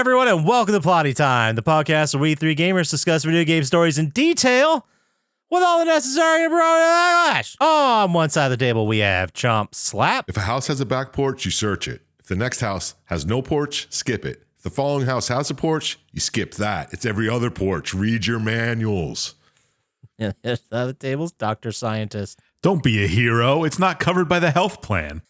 everyone, and welcome to Plotty Time, the podcast where we three gamers discuss video game stories in detail with all the necessary English. On one side of the table, we have Chump Slap. If a house has a back porch, you search it. If the next house has no porch, skip it. If the following house has a porch, you skip that. It's every other porch. Read your manuals. And the other side of the table is Dr. Syintist. Don't be a hero. It's not covered by the health plan.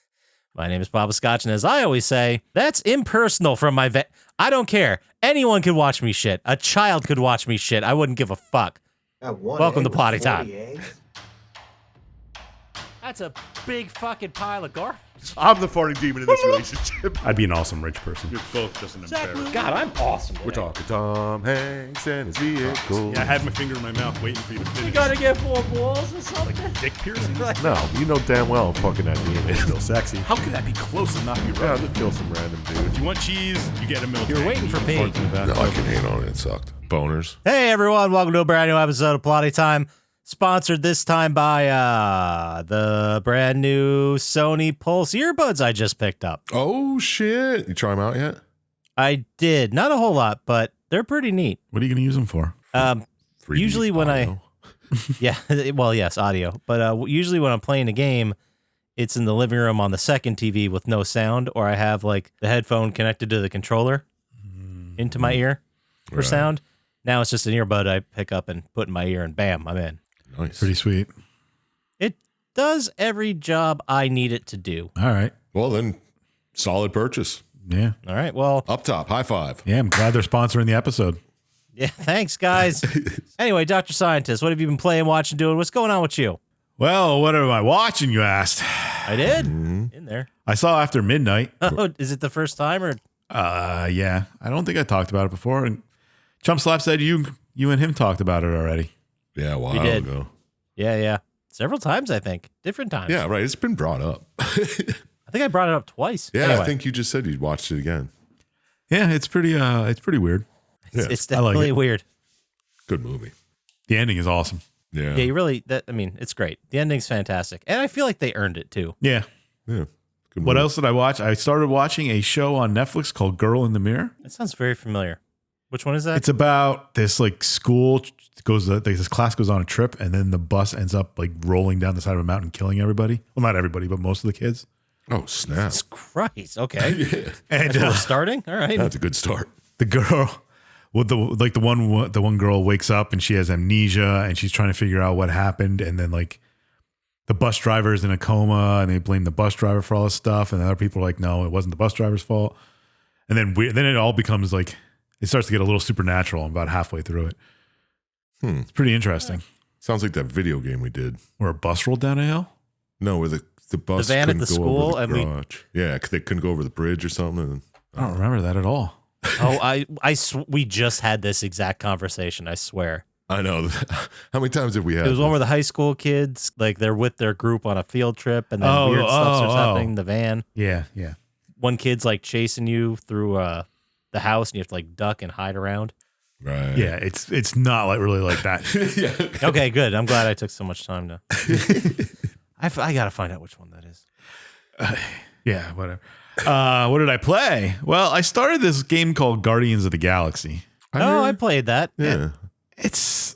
My name is Poppascotch, and as I always say, that's impersonal from my vet. I don't care. Anyone could watch me shit. A child could watch me shit. I wouldn't give a fuck. Welcome to Plotty Time. That's a big fucking pile of garbage. I'm the farting demon in this relationship. I'd be an awesome rich person. You're both just an embarrassment. God, I'm awesome. We're talking Tom Hanks and his vehicle. Yeah, I had my finger in my mouth waiting for you to finish. You gotta get 4 balls or something. Dick piercing? No, you know damn well I'm fucking that demon. It's still sexy. How could that be close and not be Yeah, I'll right? just kill some random If dude. you want cheese, you get a milk. You're waiting for me. No, I can hate on it. It sucked. Boners. Hey everyone, welcome to a brand new episode of Plotty Time. Sponsored this time by the brand new Sony Pulse earbuds I just picked up. Oh, shit. You try them out yet? I did. Not a whole lot, but they're pretty neat. What are you going to use them for? 3D Usually when audio. Yeah, well, yes, audio. But usually when I'm playing a game, it's in the living room on the second TV with no sound, or I have like the headphone connected to the controller into my ear for Right. sound. Now it's just an earbud I pick up and put in my ear, and bam, I'm in. Nice. Pretty sweet. It does every job I need it to do. All right. Well, then, solid purchase. Yeah. All right, well, Up top. High five. Yeah, I'm glad they're sponsoring the episode. yeah, thanks, guys. Anyway, Dr. Syintist, what have you been playing, watching, doing? What's going on with you? Well, what am I watching, you asked? I did. Mm-hmm. In there. I saw After Midnight. Oh, is it the first time or? Yeah. I don't think I talked about it before. And Chump Slap said you and him talked about it already. Yeah, a while We did. ago. Yeah. Several times, I think. Different times. Yeah, right. It's been brought up. I think I brought it up twice. Yeah, Anyway, I think you just said you'd watched it again. Yeah, it's pretty weird. Yeah, it's I like definitely it. weird. good movie. The ending is awesome. Yeah. Yeah, you really, it's great. The ending's fantastic. And I feel like they earned it too. Yeah. Yeah. Good What movie. else did I watch? I started watching a show on Netflix called Girl in the Mirror. That sounds very familiar. Which one is that? It's about this like school this class goes on a trip and then the bus ends up like rolling down the side of a mountain, killing everybody. Well, not everybody, but most of the kids. Oh, snap. Jesus Christ. Okay. Yeah, And That's where we're starting? All right. that's a good start. the girl, with the one girl wakes up and she has amnesia and she's trying to figure out what happened. And then like the bus driver is in a coma and they blame the bus driver for all this stuff. And other people are like, no, it wasn't the bus driver's fault. And then then it all becomes like, it starts to get a little supernatural about halfway through it. It's pretty interesting. Sounds like that video game we did. Where a bus rolled down a hill. No, where the bus The van at couldn't the go school over and the we- garage. Yeah, they couldn't go over the bridge or something. I don't remember that at all. Oh, we just had this exact conversation, I swear. I know. How many times have we had It was this? one where the high school kids, like they're with their group on a field trip and then weird stuff starts happening in the van. Yeah. One kid's like chasing you through the house and you have to like duck and hide around. Right. Yeah, it's not like really like that. Yeah. Okay, good. I'm glad I took so much time to. I got to find out which one that is. Yeah, whatever. What did I play? Well, I started this game called Guardians of the Galaxy. I played that. Yeah. It's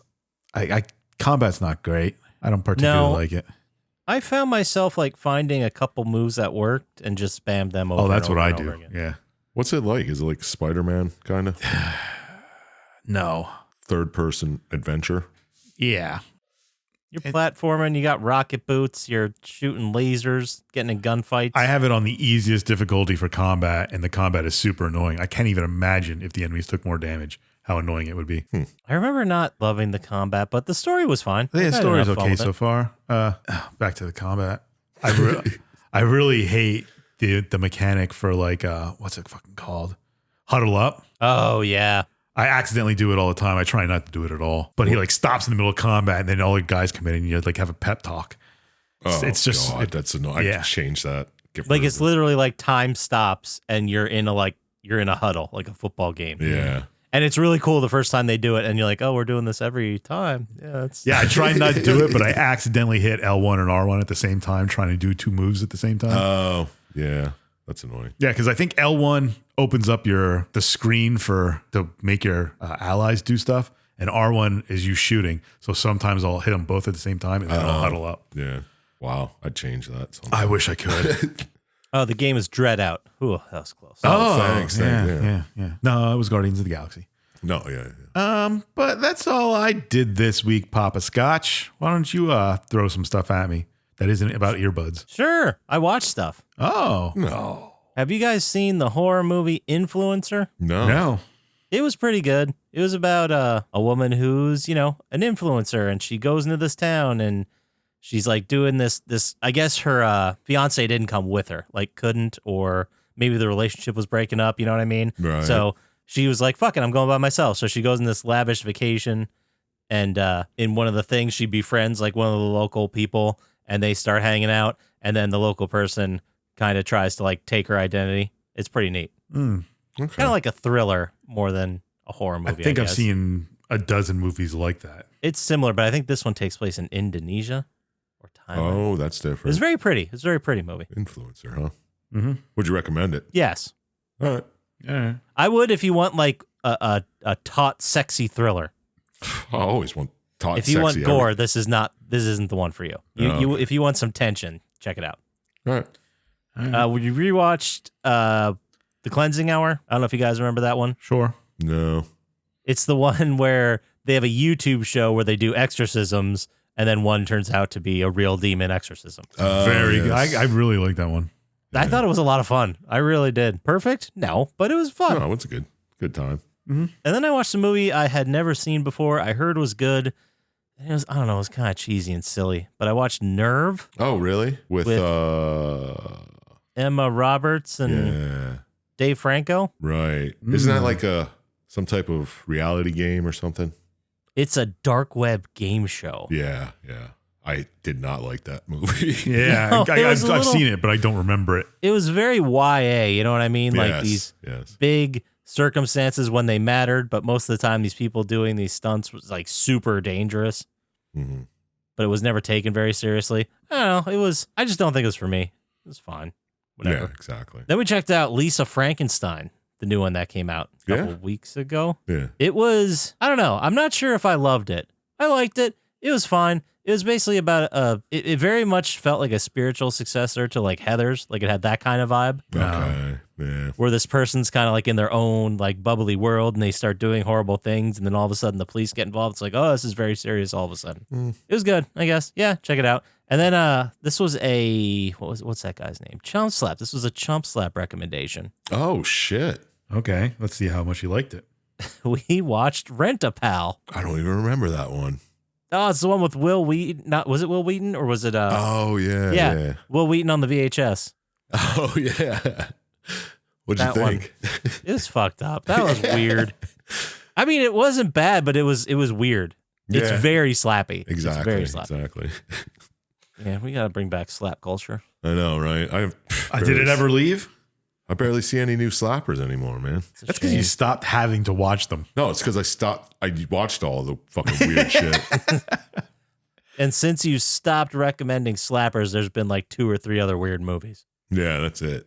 combat's not great. I don't particularly like it. I found myself like finding a couple moves that worked and just spammed them over. Oh, that's and what over I and over do. again. Yeah. What's it like? Is it like Spider-Man kind of No. third-person adventure? Yeah. You're platforming. You got rocket boots. You're shooting lasers, getting in gunfights. I have it on the easiest difficulty for combat, and the combat is super annoying. I can't even imagine if the enemies took more damage, how annoying it would be. I remember not loving the combat, but the story was fine. The I had story's enough fun okay with so it. far. Back to the combat. I really hate the mechanic for like what's it fucking called? Huddle up. Oh yeah. I accidentally do it all the time. I try not to do it at all. But he like stops in the middle of combat and then all the guys come in and you like have a pep talk. It's just God, that's annoying. yeah. I can change that. Get Like rid it's of it. literally like time stops and you're in a huddle, like a football game. Yeah. And it's really cool the first time they do it, and you're like, oh, we're doing this every time. Yeah, it's I try not to do it, but I accidentally hit L1 and R1 at the same time, trying to do two moves at the same time. Oh, yeah. That's annoying. Yeah, because I think L1 opens up the screen to make your allies do stuff, and R1 is you shooting. So sometimes I'll hit them both at the same time, and then I'll huddle up. Yeah. Wow. I'd change that sometime. I wish I could. Oh, the game is Dread Out. Ooh, that was close. Oh, thanks. Yeah. No, it was Guardians of the Galaxy. No, yeah. But that's all I did this week, Poppascotch. Why don't you throw some stuff at me that isn't about earbuds? Sure, I watch stuff. Oh. No. Have you guys seen the horror movie Influencer? No. It was pretty good. It was about a woman who's, an influencer, and she goes into this town, and she's like doing this. I guess her fiance didn't come with her, like couldn't, or maybe the relationship was breaking up. You know what I mean? Right. So she was like, "Fuck it, I'm going by myself." So she goes in this lavish vacation, and in one of the things, she befriends like one of the local people, and they start hanging out, and then the local person kind of tries to like take her identity. It's pretty neat. Mm. Okay. Kind of like a thriller more than a horror movie. I think I've guess. seen a dozen movies like that. It's similar, but I think this one takes place in Indonesia or Thailand. Oh, that's different. It's very pretty. It's a very pretty movie. Influencer, huh? Mm-hmm. Would you recommend it? Yes. All right. Yeah. I would if you want like a taut, sexy thriller. I always want taut, If you want sexy gore, this isn't the one for you. If you want some tension, check it out. All right. Would you rewatched The Cleansing Hour? I don't know if you guys remember that one. Sure. No. It's the one where they have a YouTube show where they do exorcisms, and then one turns out to be a real demon exorcism. Very good. yes. I really like that one. I thought it was a lot of fun. I really did. Perfect? No, but it was fun. No, it's a good time. And then I watched a movie I had never seen before. I heard was good. And it was, I don't know, it was kind of cheesy and silly. But I watched Nerve Oh, really? With Emma Roberts and yeah, Dave Franco. right. Isn't that like some type of reality game or something? It's a dark web game show. Yeah. I did not like that movie. Yeah. No, it was a I've little- seen it, but I don't remember it. It was very YA, you know what I mean? Like Yes, these big circumstances when they mattered, but most of the time these people doing these stunts was like super dangerous. Mhm. But it was never taken very seriously. I don't know. I just don't think it was for me. It was fine. Whatever. Yeah, exactly. Then we checked out Lisa Frankenstein, the new one that came out a couple weeks ago. Yeah. It was, I don't know. I'm not sure if I loved it. I liked it. It was fine. It was basically about it very much felt like a spiritual successor to like Heathers. Like it had that kind of vibe. Okay. Yeah. Where this person's kind of like in their own like bubbly world and they start doing horrible things. And then all of a sudden the police get involved. It's like, oh, this is very serious all of a sudden. It was good, I guess. Yeah, check it out. And then this was what's that guy's name? Chump Slap. This was a Chump Slap recommendation. Oh shit. Okay. Let's see how much you liked it. We watched Rent-A-Pal. I don't even remember that one. Oh, it's the one with Will Wheaton. Was it Will Wheaton or was it? Oh yeah. Will Wheaton on the VHS. Oh yeah. What'd you That one. think? It was fucked up. That was weird. I mean, it wasn't bad, but it was weird. It's Yeah. very slappy. Exactly. It's very slappy. Exactly. Yeah, we got to bring back slap culture. I know, right? Did it ever leave? I barely see any new slappers anymore, man. It's a That's because you shame. stopped having to watch them. No, it's because I watched all the fucking weird shit. And since you stopped recommending slappers, there's been like 2 or 3 other weird movies. Yeah, that's it.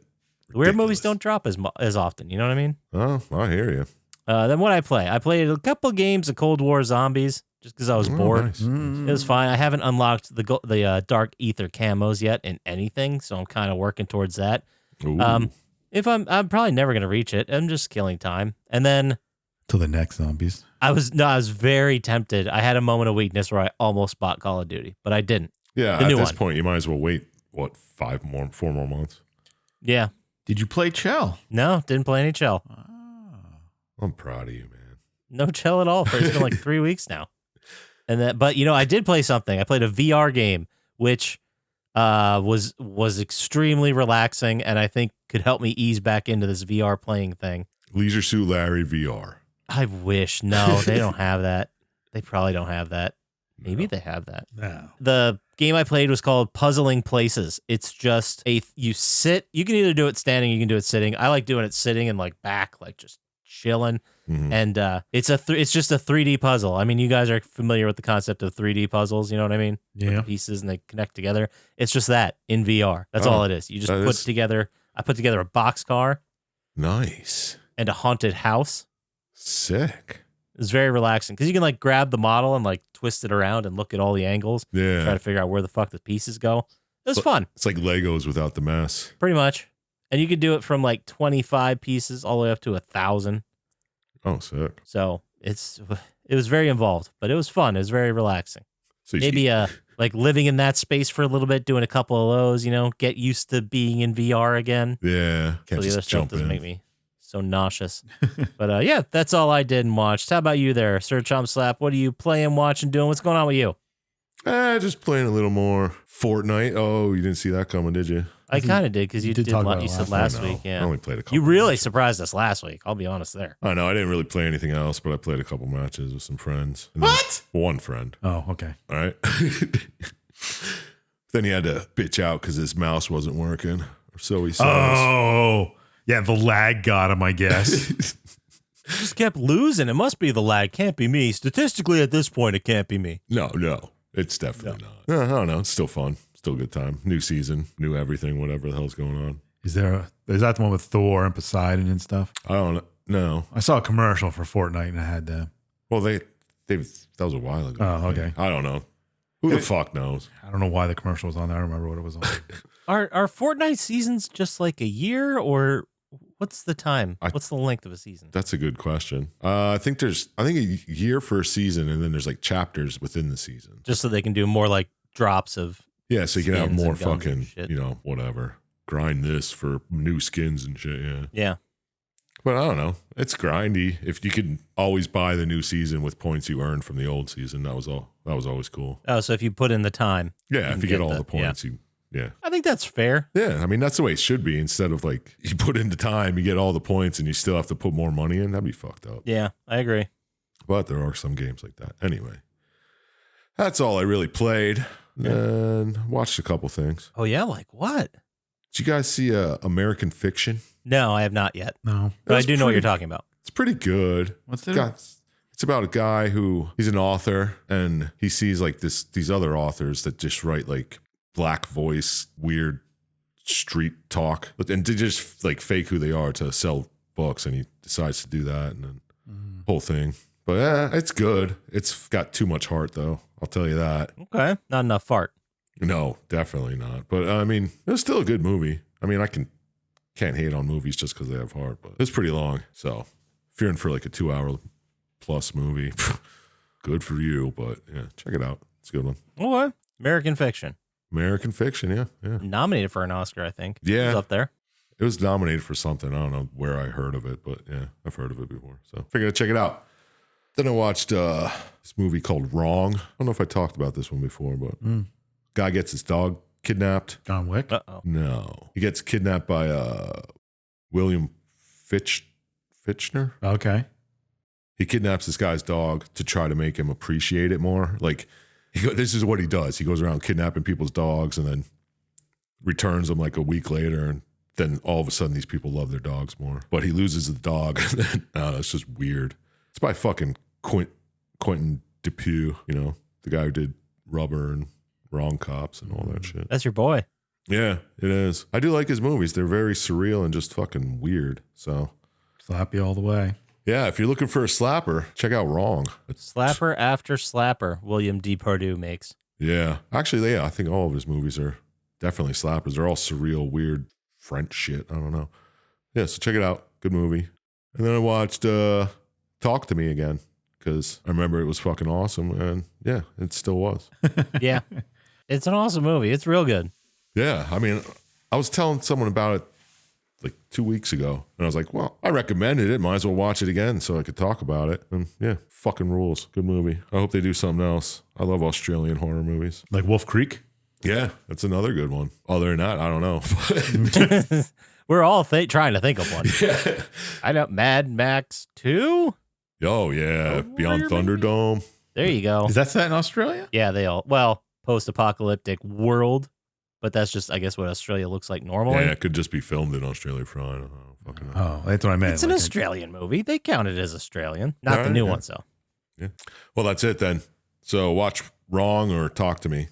The weird movies Ridiculous. don't drop as often. You know what I mean? Oh, I hear you. Then what I played a couple games of Cold War Zombies just because I was bored. Nice. It was fine. I haven't unlocked the Dark Ether camos yet in anything, so I'm kind of working towards that. Ooh. If I'm probably never gonna reach it. I'm just killing time. And then Till the next zombies. I was very tempted. I had a moment of weakness where I almost bought Call of Duty, but I didn't. Yeah, the at new this one. point, you might as well wait, 4 more months? Yeah, Did you play Chell? no, didn't play any Chell. I'm proud of you, man. No Chell at all. It's been like 3 weeks now. But I did play something. I played a VR game, which was extremely relaxing, and I think could help me ease back into this VR playing thing. Leisure Suit Larry VR. I wish. No, they don't have that. They probably don't have that. Maybe they have that. No. The game I played was called Puzzling Places. It's just you sit. You can either do it standing, you can do it sitting. I like doing it sitting and like back, like just chilling. Mhm. And it's just a 3D puzzle. I mean, you guys are familiar with the concept of 3D puzzles. You know what I mean? Yeah. Pieces and they connect together. It's just that in VR. That's Oh, all it is. You just that put is- together I put together a boxcar Nice. and a haunted house. Sick. It was very relaxing because you can like grab the model and like twist it around and look at all the angles, try Yeah. to figure out where the fuck the pieces go. It was fun, It's like Legos without the mess. pretty much. And you could do it from like 25 pieces all the way up to 1,000. Oh, sick. So it was very involved, but it was fun. It was very relaxing. So you Maybe like living in that space for a little bit, doing a couple of those, get used to being in VR again. yeah. So Can't the other just stuff jump doesn't in. make me so nauseous. But yeah, that's all I did and watched. How about you there, Sir Chump Slap? What are you playing, watching, doing? What's going on with you? Just playing a little more Fortnite. Oh, you didn't see that coming, did you? I kind of did because you did did. talk about You it said last last I know. week, I yeah. only played a couple. You really matches. surprised us last week. I'll be honest there. I know. I didn't really play anything else, but I played a couple matches with some friends. And then one friend. Oh, okay. All right. Then he had to bitch out because his mouse wasn't working. Or so he says. Oh, yeah. The lag got him, I guess. Just kept losing. It must be the lag. Can't be me. Statistically, at this point, it can't be me. No. It's definitely not. I don't know. It's still fun. Still a good time. New season, new everything, whatever the hell's going on. Is that the one with Thor and Poseidon and stuff? I don't know. I saw a commercial for Fortnite and I had that. Well, that was a while ago. Oh, okay. I don't know. Who the fuck knows? I don't know why the commercial was on there. I don't remember what it was on. Are Fortnite seasons just like a year, or what's the time? What's the length of a season? That's a good question. I think a year for a season, and then there's like chapters within the season. Just so they can do more like drops of. Yeah, so you can have skins more and guns and fucking, shit. whatever. Grind this for new skins and shit, yeah. Yeah. But I don't know. It's grindy. If you could always buy the new season with points you earned from the old season, that was always cool. Oh, so if you put in the time. Yeah, can if you get all the- the points, yeah. I think that's fair. Yeah, I mean, that's the way it should be. Instead of like, you put in the time, you get all the points, and you still have to put more money in. That'd be fucked up. Yeah, I agree. But there are some games like that. Anyway, that's all I really played. And watched a couple things. Oh, yeah? Like what? Did you guys see American Fiction? No, I have not yet. No. But I That's do know what you're pretty- talking about. It's pretty good. What's it? It's about a guy he's an author, and he sees like these other authors that just write like black voice, weird street talk, and they just like fake who they are to sell books, and he decides to do that, and then whole thing. But yeah, it's good. It's got too much heart, though. I'll tell you that. Okay. Not enough fart. No, definitely not. But I mean, it was still a good movie. I mean, I can't hate on movies just because they have heart, but it's pretty long. So if you're in for like a 2-hour plus movie, good for you. But yeah, check it out. It's a good one. Okay. American Fiction. American Fiction, yeah. Nominated for an Oscar, I think. Yeah. It was up there. It was nominated for something. I don't know where I heard of it, but yeah, I've heard of it before. So figured I'd check it out. Then I watched this movie called Wrong. I don't know if I talked about this one before, but guy gets his dog kidnapped. John Wick. Uh-oh. No. He gets kidnapped by William Fitchner. Okay. He kidnaps this guy's dog to try to make him appreciate it more. Like, this is what he does. He goes around kidnapping people's dogs and then returns them like a week later. And then all of a sudden, these people love their dogs more. But he loses the dog. It's just weird. It's by fucking Quentin Dupieux, the guy who did Rubber and Wrong Cops and all that shit. That's your boy. Yeah, it is. I do like his movies. They're very surreal and just fucking weird. So, Slap you all the way. yeah, if you're looking for a slapper, check out Wrong. Slapper after slapper, William D. Purdue makes. Yeah. Actually, yeah, I think all of his movies are definitely slappers. They're all surreal, weird French shit. I don't know. Yeah, so check it out. Good movie. And then I watched Talk to Me again because I remember it was fucking awesome. And yeah, it still was. Yeah. It's an awesome movie. It's real good. Yeah. I mean, I was telling someone about it like 2 weeks ago. And I was like, well, I recommended it. Might as well watch it again so I could talk about it. And yeah, fucking rules. Good movie. I hope they do something else. I love Australian horror movies. Like Wolf Creek. Yeah, that's another good one. Other than that, I don't know. We're all trying to think of one. Yeah. I know Mad Max 2? Oh, yeah. Beyond Thunderdome. There you go. Is that set in Australia? Yeah, post-apocalyptic world, but that's just, I guess, what Australia looks like normally. Yeah, it could just be filmed in Australia for all I don't know. Fucking know. Oh, that's what I meant. It's an Like, Australian movie. They count it as Australian. Not All the right, new yeah. ones, though. Yeah. Well, that's it then. So watch Wrong or Talk to Me.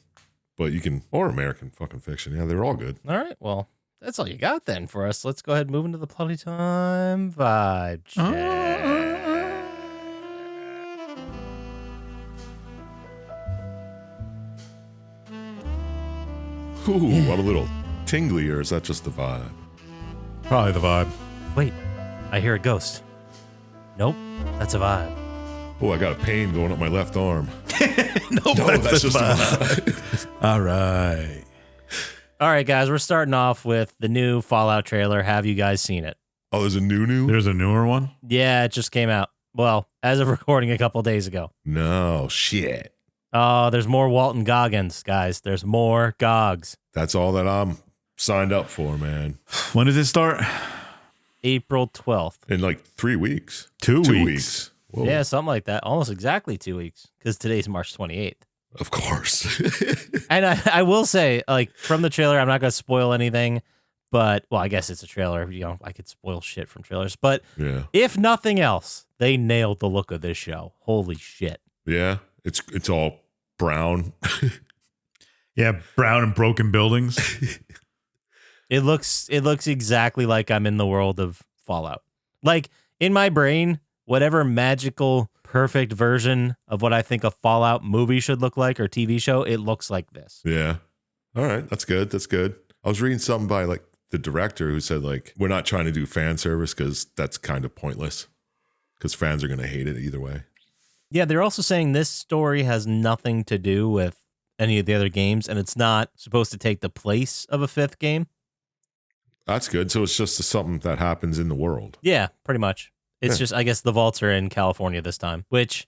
But you can, or American fucking Fiction. Yeah, they're all good. All right. Well, that's all you got then for us. Let's go ahead and move into the Plotty Time vibe check. Ooh, I'm a little tingly, or is that just the vibe? Probably the vibe. Wait, I hear a ghost. Nope, that's a vibe. Oh, I got a pain going up my left arm. No, that's just the vibe. All right. All right, guys, we're starting off with the new Fallout trailer. Have you guys seen it? Oh, there's a new? There's a newer one? Yeah, it just came out. Well, as of recording a couple days ago. No, shit. Oh, there's more Walton Goggins, guys. There's more Gogs. That's all that I'm signed up for, man. When does it start? April 12th. In like 3 weeks. 2 2 weeks. weeks. Whoa. Yeah, something like that. Almost exactly 2 weeks, because today's March 28th. Of course. And I will say, like, from the trailer, I'm not going to spoil anything, but, well, I guess it's a trailer. You know, I could spoil shit from trailers. But Yeah. if nothing else, they nailed the look of this show. Holy shit. Yeah. It's all brown. Yeah, brown and broken buildings. It looks exactly like I'm in the world of Fallout. Like, in my brain, whatever magical, perfect version of what I think a Fallout movie should look like or TV show, it looks like this. Yeah. All right. That's good. That's good. I was reading something by like the director who said like, we're not trying to do fan service because that's kind of pointless because fans are going to hate it either way. Yeah, they're also saying this story has nothing to do with any of the other games, and it's not supposed to take the place of a fifth game. That's good. So it's just something that happens in the world. Yeah, pretty much. It's Yeah. just, I guess the vaults are in California this time, which,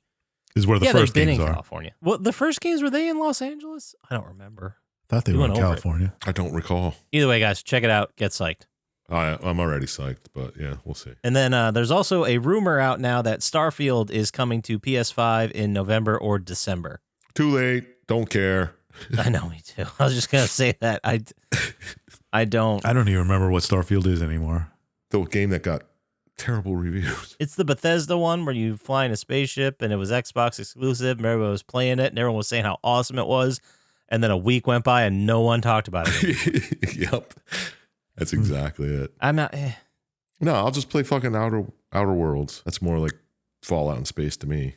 Is where the yeah, first they've been games in are. California. Well, the first games, were they in Los Angeles? I don't remember. Thought they We were in went over it. California. I don't recall. Either way, guys, check it out. Get psyched. I'm already psyched, but yeah, we'll see. And then there's also a rumor out now that Starfield is coming to PS5 in November or December. Too late. Don't care. I know, me too. I was just going to say that. I don't. I don't even remember what Starfield is anymore. The game that got terrible reviews. It's the Bethesda one where you fly in a spaceship and it was Xbox exclusive and everyone was playing it and everyone was saying how awesome it was. And then a week went by and no one talked about it. Yep. That's exactly it. I'm not. No, I'll just play fucking Outer Worlds. That's more like Fallout in space to me.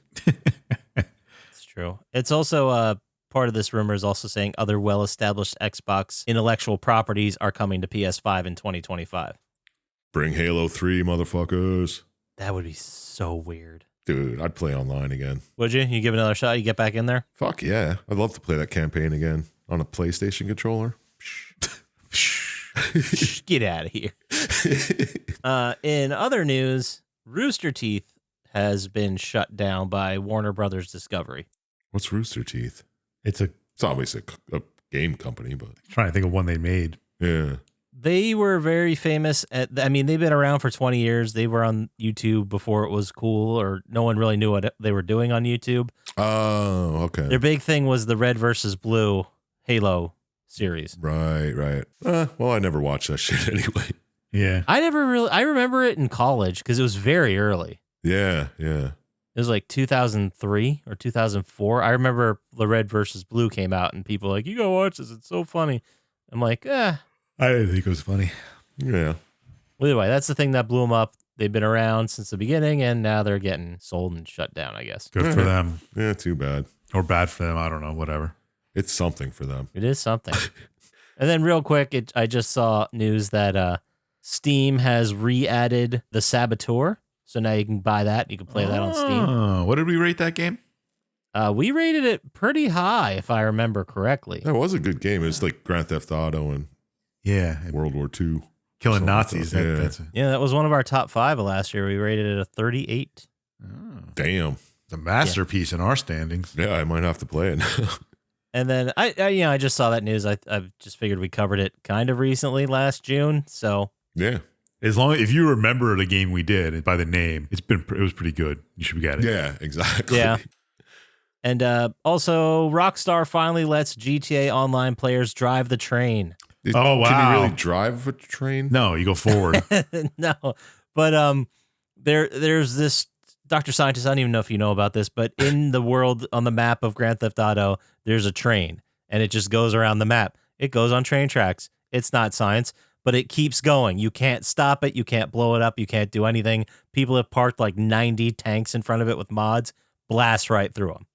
It's true. It's also part of this rumor is also saying other well-established Xbox intellectual properties are coming to PS5 in 2025. Bring Halo 3, motherfuckers. That would be so weird. Dude, I'd play online again. Would you? You give it another shot? You get back in there? Fuck yeah. I'd love to play that campaign again on a PlayStation controller. Get out of here. In other news, Rooster Teeth has been shut down by Warner Brothers Discovery. What's Rooster Teeth? It's a It's obviously a game company, but trying to think of one they made. yeah. They were very famous I mean, they've been around for 20 years. They were on YouTube before it was cool or no one really knew what they were doing on YouTube. Oh, okay. Their big thing was the Red versus Blue Halo series. Right. Well, I never watched that shit anyway. Yeah. I remember it in college because it was very early. Yeah. It was like 2003 or 2004. I remember the Red versus Blue came out and people were like, you gotta watch this. It's so funny. I'm like, I didn't think it was funny. Yeah. Well, anyway, that's the thing that blew them up. They've been around since the beginning, and now they're getting sold and shut down, I guess. Good for them. Yeah, too bad. Or bad for them. I don't know. Whatever. It's something for them. It is something. And then real quick, I just saw news that Steam has re-added The Saboteur. So now you can buy that. You can play that on Steam. Oh, what did we rate that game? We rated it pretty high, if I remember correctly. That was a good game. It's like Grand Theft Auto and Yeah. World War II. Killing Something Nazis. like that, yeah. That's Yeah, that was one of our top 5 of last year. We rated it a 38. Damn. a masterpiece in our standings. Yeah, I might have to play it. And then I just saw that news. I just figured we covered it kind of recently last June. So Yeah. As long if you remember the game we did by the name, it was pretty good. You should get it. Yeah, exactly. yeah. And also, Rockstar finally lets GTA Online players drive the train. Oh, wow. Can you really drive a train? No, you go forward. No, but there's this Dr. Syintist. I don't even know if you know about this, but in the world on the map of Grand Theft Auto, there's a train, and it just goes around the map. It goes on train tracks. It's not science, but it keeps going. You can't stop it. You can't blow it up. You can't do anything. People have parked like 90 tanks in front of it with mods, blast right through them.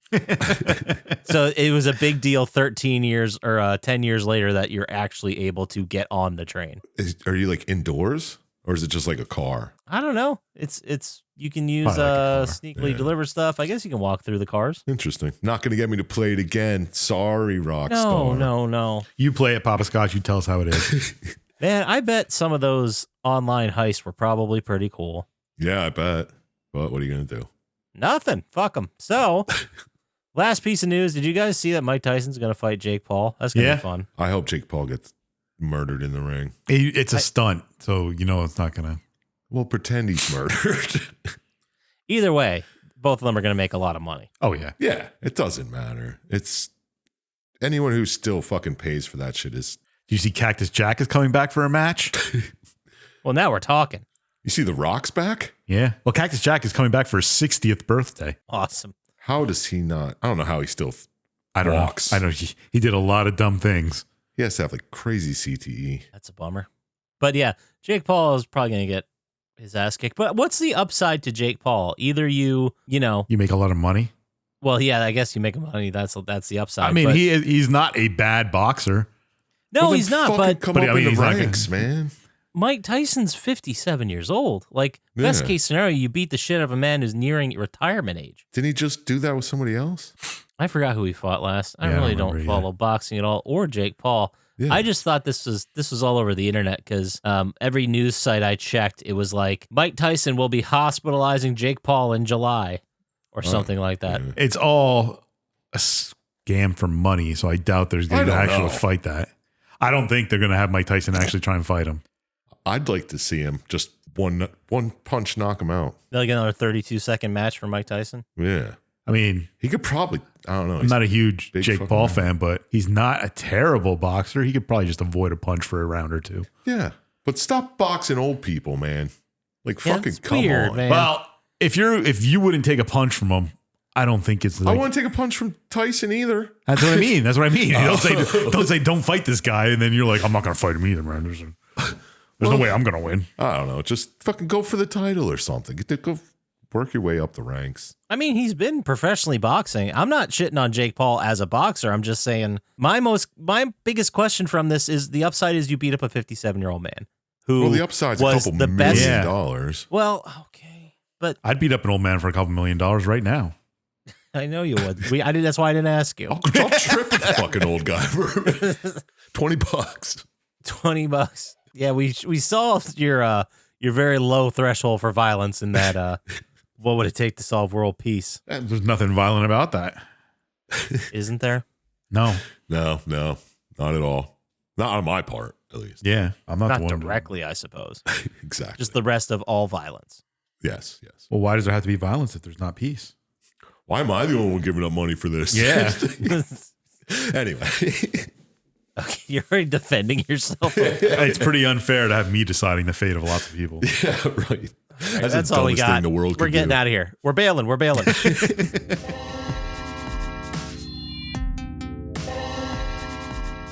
So it was a big deal 13 years or 10 years later that you're actually able to get on the train. Are you like indoors or is it just like a car? I don't know. It's you can use Probably like a car. sneakily deliver stuff. I guess you can walk through the cars. Interesting. Not going to get me to play it again. Sorry, Rockstar. No. You play at Poppascotch, you tell us how it is. Man, I bet some of those online heists were probably pretty cool. Yeah, I bet. But what are you going to do? Nothing. Fuck them. So, last piece of news. Did you guys see that Mike Tyson's going to fight Jake Paul? That's going to Yeah. be fun. I hope Jake Paul gets murdered in the ring. It's a stunt, so you know it's not going to. Well, pretend he's murdered. Either way, both of them are going to make a lot of money. Oh, yeah. Yeah, it doesn't matter. It's anyone who still fucking pays for that shit is. Do you see Cactus Jack is coming back for a match? Well, now we're talking. You see the Rock's back? Yeah. Well, Cactus Jack is coming back for his 60th birthday. Awesome. How does he not? I don't know how he still I don't walks. know. I know he did a lot of dumb things. He has to have like crazy CTE. That's a bummer. But yeah, Jake Paul is probably going to get his ass kicked. But what's the upside to Jake Paul? Either you know, You make a lot of money. well, yeah, I guess you make money. That's the upside. I mean, but, he's not a bad boxer. no, Well, then he's not. fucking But come but up I mean, in he's the not gonna- ranks, man. Mike Tyson's 57 years old. Like, best Yeah. case scenario, you beat the shit out of a man who's nearing retirement age. Didn't he just do that with somebody else? I forgot who he fought last. I Yeah, I really don't don't remember follow boxing at all, or Jake Paul. Yeah. I just thought this was all over the internet because every news site I checked, it was like Mike Tyson will be hospitalizing Jake Paul in July or something like that. Yeah. It's all a scam for money, so I doubt there's going to I don't actually know. fight that. I don't think they're going to have Mike Tyson actually try and fight him. I'd like to see him just one punch knock him out. Like another 32-second match for Mike Tyson. Yeah. I mean, He could probably, I don't know. I'm not a huge big Jake fucking Paul man. fan, but he's not a terrible boxer. He could probably just avoid a punch for a round or two. Yeah. But stop boxing old people, man. Like Yeah, fucking it's come weird, on. man. Well, if you wouldn't take a punch from him, I don't think it's I like, want to take a punch from Tyson either. that's what I mean. That's what I mean. Don't say don't fight this guy, and then you're like, I'm not going to fight him either, man. There's no way I'm going to win. I don't know. Just fucking go for the title or something. Go work your way up the ranks. I mean, he's been professionally boxing. I'm not shitting on Jake Paul as a boxer. I'm just saying my biggest question from this is the upside is you beat up a 57-year-old man who Well, the upside's a was couple the best. million Yeah. dollars. Well, okay, but I'd beat up an old man for a couple $1 million right now. I know you would. That's why I didn't ask you. I'll trip a fucking old guy for $20. $20. Yeah, we solved your very low threshold for violence in that. What would it take to solve world peace? There's nothing violent about that. Isn't there? No. No, not at all. Not on my part, at least. Yeah. I'm not, Not the one. directly, I suppose. Exactly. Just the rest of all violence. yes. Well, why does there have to be violence if there's not peace? Why am I the only one giving up money for this? Yeah. Anyway. Okay, you're already defending yourself. It's pretty unfair to have me deciding the fate of lots of people. Yeah, right. That's all we got. Thing the world We're could getting do. out of here. We're bailing.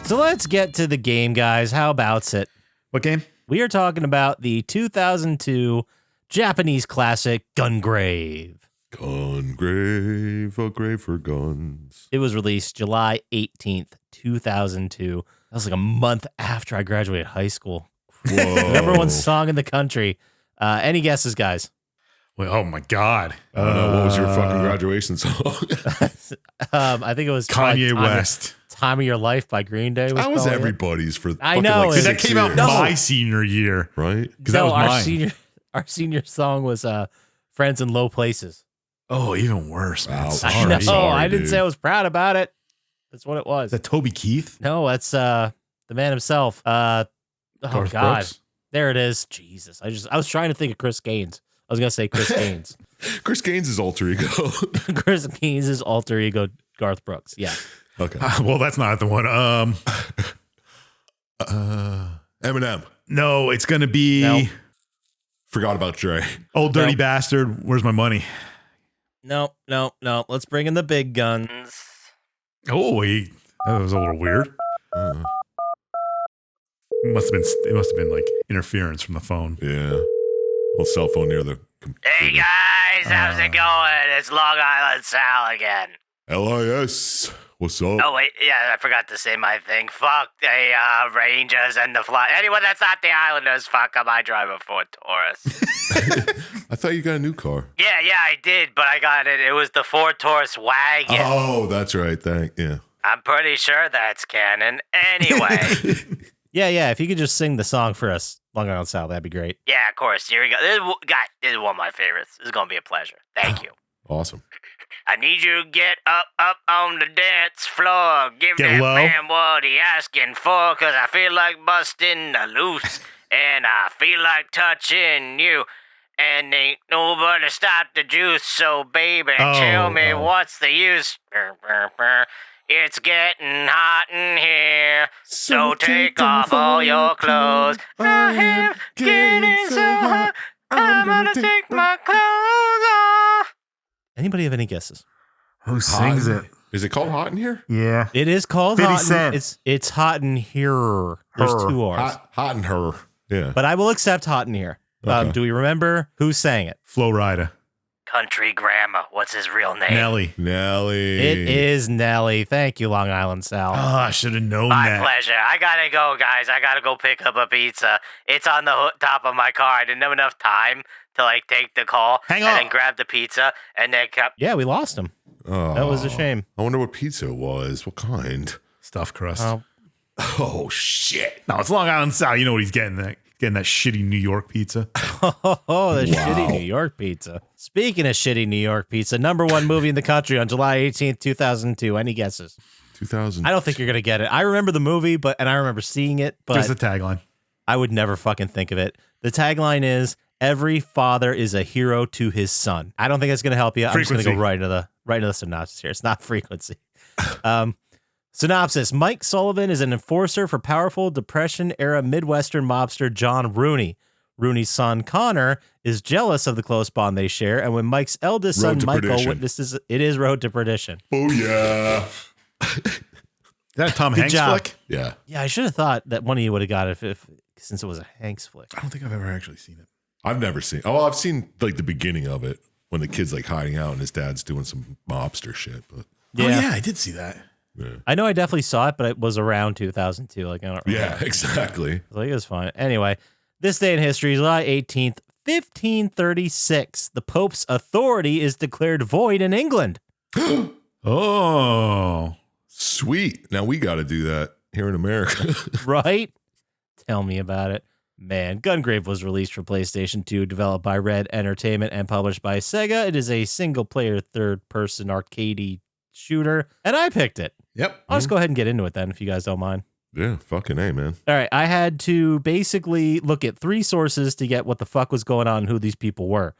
So let's get to the game, guys. How about it? What game? We are talking about the 2002 Japanese classic Gungrave. Gungrave, a grave for guns. It was released July 18th, 2002. That was like a month after I graduated high school. Whoa. Number one song in the country. Any guesses, guys? Wait, oh my God. I don't know. What was your fucking graduation song? I think it was probably Kanye West. Time of Your Life by Green Day. That was probably it. everybody's for I fucking know, like and That 6 came out years. my senior year. Right? Because that No, was our mine. senior song was Friends in Low Places. Oh, even worse, man. Wow. Sorry. I know. Sorry, I didn't dude. say I was proud about it. That's what it was. Is that Toby Keith? No, that's the man himself. Oh Garth God. Brooks? There it is. Jesus. I was trying to think of Chris Gaines. I was gonna say Chris Gaines. Chris Gaines' alter ego. Chris Gaines' alter ego, Garth Brooks. Yeah. Okay. Well, that's not the one. Eminem. No, it's going to be No. Forgot about Dre. Old Dirty No. Bastard. Where's my money? No. Let's bring in the big guns. Oh, wait. That was a little weird. It must have been like interference from the phone. Yeah. Little cell phone near the computer. Hey guys, how's it going? It's Long Island Sal again. LIS. What's up? Oh wait, yeah, I forgot to say my thing. Fuck the Rangers and the Fly. Anyone that's not the Islanders, fuck them. I drive a Ford Taurus. I thought you got a new car. yeah, I did, but I got it. It was the Ford Taurus wagon. Oh, that's right. Yeah. I'm pretty sure that's canon. Anyway, Yeah. If you could just sing the song for us, Long Island Sal, that'd be great. yeah, of course. Here we go. This is one of my favorites. This is gonna be a pleasure. Thank you. Awesome. I need you to get up on the dance floor. Give Get that low. man what he asking for, 'cause I feel like busting the loose, and I feel like touching you, and ain't nobody stop the juice, so baby, tell me what's the use? It's getting hot in here, so take off all your clothes. I am getting so hot, I'm gonna take my clothes off. Anybody have any guesses? Who sings it? Is it called Hot in Here? Yeah. It is called 50 Hot. Cent. It's Hot in Here. There's Her. 2 R's. Hot in Her. Yeah. But I will accept Hot in Here. Okay. Do we remember who sang it? Flo Rida. Country Grandma, what's his real name? Nelly. Nelly. It is Nelly. Thank you, Long Island Sal. Oh, I should have known My that. pleasure. I gotta go, guys. I gotta go pick up a pizza. It's on the top of my car. I didn't have enough time to take the call Hang and on. then grab the pizza and then Yeah, we lost him. Oh, That was a shame. I wonder what pizza it was. What kind? Stuffed crust. Oh. Oh, shit. No, it's Long Island Sal. You know what he's getting. Getting that shitty New York pizza. Oh, the shitty New York pizza. Speaking of shitty New York pizza, #1 movie in the country on July 18th, 2002. Any guesses? 2000. I don't think you're going to get it. I remember the movie, and I remember seeing it, There's but the tagline. I would never fucking think of it. The tagline is, every father is a hero to his son. I don't think that's going to help you. I'm just going to go right into the synopsis here. It's not Frequency. Synopsis: Mike Sullivan is an enforcer for powerful Depression-era Midwestern mobster John Rooney. Rooney's son, Connor, is jealous of the close bond they share, and when Mike's eldest Road son, to Michael, Perdition. witnesses it is Road to Perdition. Oh, yeah. Is that a Tom Good Hanks job. flick? Yeah. Yeah, I should have thought that one of you would have got it if since it was a Hanks flick. I don't think I've ever actually seen it. I've never seen. Oh, I've seen the beginning of it when the kid's hiding out and his dad's doing some mobster shit. But Oh, yeah, I did see that. I know I definitely saw it, but it was around 2002. I don't remember. yeah, exactly. It was fine. Anyway, this day in history, July 18th, 1536. The Pope's authority is declared void in England. Oh. Sweet. Now we got to do that here in America. Right? Tell me about it. Man, Gungrave was released for PlayStation 2, developed by Red Entertainment and published by Sega. It is a single-player, third-person arcadey shooter, and I picked it. Yep. I'll just go ahead and get into it then, if you guys don't mind. Yeah, fucking A, man. All right, I had to basically look at 3 sources to get what the fuck was going on and who these people were.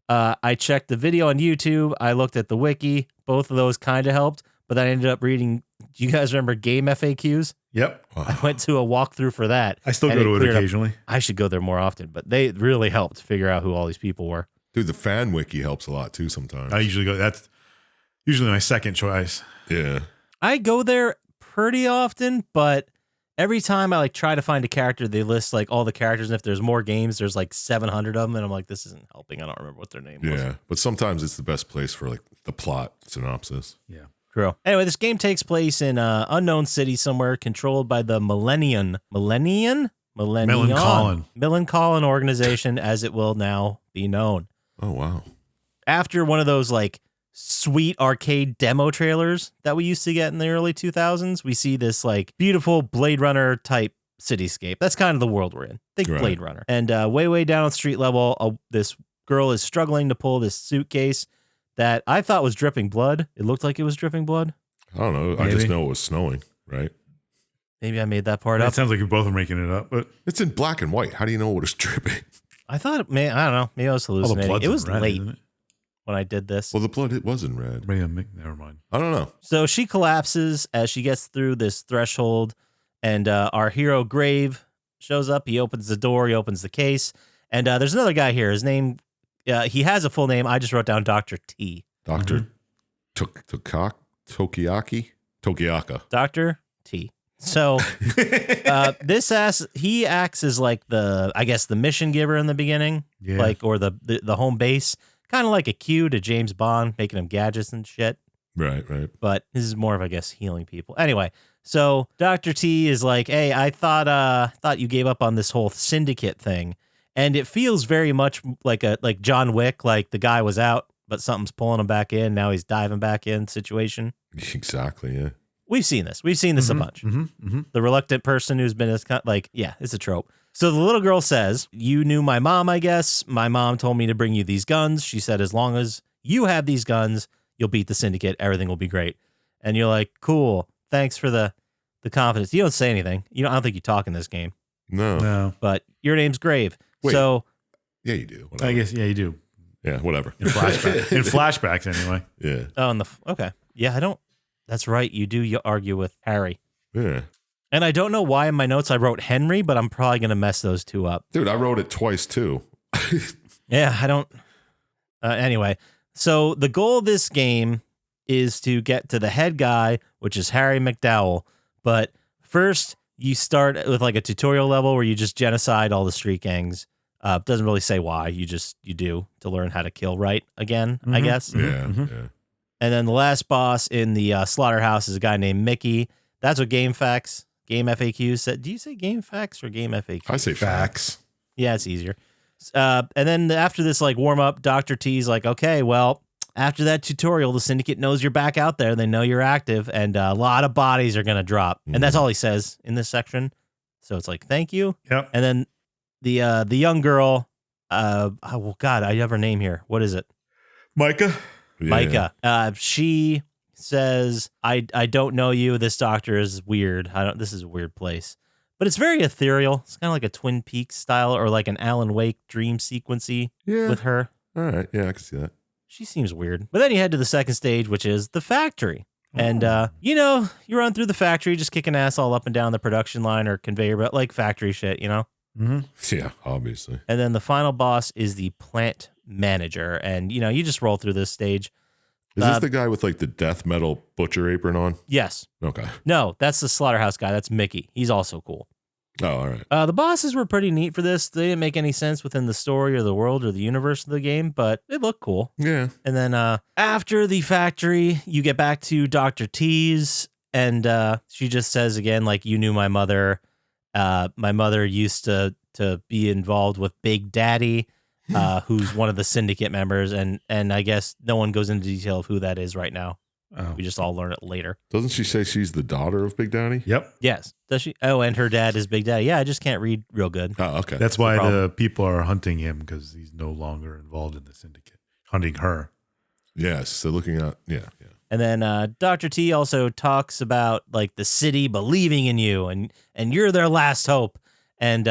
I checked the video on YouTube. I looked at the wiki. Both of those kind of helped, but then I ended up reading. Do you guys remember Game FAQs? Yep. I went to a walkthrough for that. I still and go to it cleared up- occasionally. I should go there more often, but they really helped figure out who all these people were. Dude, the fan wiki helps a lot too sometimes. I usually go. That's usually my second choice. Yeah. I go there pretty often, but every time I try to find a character, they list all the characters, and if there's more games, there's 700 of them, and I'm like, this isn't helping. I don't remember what their name was. Yeah. But sometimes it's the best place for the plot synopsis. Yeah. True. Anyway, this game takes place in an unknown city somewhere controlled by the Millennium Millencolin organization, as it will now be known. Oh, wow. After one of those sweet arcade demo trailers that we used to get in the early 2000s, we see this beautiful Blade Runner type cityscape. That's kind of the world we're in. Think Right. Blade Runner. And way down on street level, this girl is struggling to pull this suitcase that I thought was dripping blood. It looked like it was dripping blood. I don't know. I Maybe. just know it was snowing, right? Maybe I made that part It up. sounds like you both are making it up, but It's in black and white. How do you know what is dripping? I thought, man, I don't know. Maybe I was all the hallucinating. blood's It was in red, late isn't it? when I did this. Well, the blood, it wasn't red. Never mind. I don't know. So she collapses as she gets through this threshold, and our hero Grave shows up. He opens the door. He opens the case, and there's another guy here. His name, he has a full name. I just wrote down Dr. T. Dr. Tokiaka? Tokiaka. Dr. T. So he acts as like the mission giver in the beginning, like, or the home base, kind of like a cue to James Bond, making him gadgets and shit. Right. But this is more of, I guess, healing people. Anyway, so Dr. T is like, hey, I thought you gave up on this whole syndicate thing. And it feels very much like John Wick, like the guy was out, but something's pulling him back in. Now he's diving back in situation. Exactly, yeah. We've seen this a bunch. The reluctant person who's been it's a trope. So the little girl says, you knew my mom, I guess. My mom told me to bring you these guns. She said, as long as you have these guns, you'll beat the syndicate. Everything will be great. And you're like, cool. Thanks for the confidence. You don't say anything. I don't think you talk in this game. No. But your name's Grave. Wait. So yeah, you do. Whatever. I guess, yeah, you do. Yeah, whatever. In flashbacks, anyway. Yeah. Oh, okay. Yeah, I don't. That's right. You argue with Harry. Yeah. And I don't know why in my notes I wrote Henry, but I'm probably going to mess those two up. Dude, I wrote it twice too. Yeah, I don't. Anyway, so the goal of this game is to get to the head guy, which is Harry McDowell. But first, you start with like a tutorial level where you just genocide all the street gangs. Doesn't really say why. You do to learn how to kill right again, I guess. Yeah. And then the last boss in the slaughterhouse is a guy named Mickey. That's what Game FAQ said. Do you say Game Facts or Game FAQ? I say facts. Yeah, it's easier. And then after this like warm up, Dr. T's like, okay, well, after that tutorial, the syndicate knows you're back out there. They know you're active, and a lot of bodies are gonna drop. And that's all he says in this section. So it's like, thank you. Yep. And then the young girl, oh God, I have her name here. What is it? Micah. Yeah. Micah. She says, I don't know you. This doctor is weird. This is a weird place. But it's very ethereal. It's kind of like a Twin Peaks style or like an Alan Wake dream sequency with her. All right. Yeah, I can see that. She seems weird. But then you head to the second stage, which is the factory. And, you run through the factory, just kicking ass all up and down the production line or conveyor belt, like factory shit, Yeah, obviously. And then the final boss is the plant manager. And, you just roll through this stage. Is this the guy with like the death metal butcher apron on? Yes. Okay. No, that's the slaughterhouse guy. That's Mickey. He's also cool. Oh, all right. The bosses were pretty neat for this. They didn't make any sense within the story or the world or the universe of the game, but it looked cool. Yeah. And then after the factory, you get back to Dr. T's, and she just says again, like, you knew my mother. My mother used to be involved with Big Daddy, who's one of the syndicate members, and I guess no one goes into detail of who that is right now. Oh. We just all learn it later. Doesn't she say she's the daughter of Big Daddy? Yep. Yes. Does she? Oh, and her dad is Big Daddy. Yeah, I just can't read real good. Oh, okay. That's why problem. the people are hunting him, because he's no longer involved in the syndicate. Hunting her. Yes. So looking at, yeah. And then Dr. T also talks about like the city believing in you, and you're their last hope. And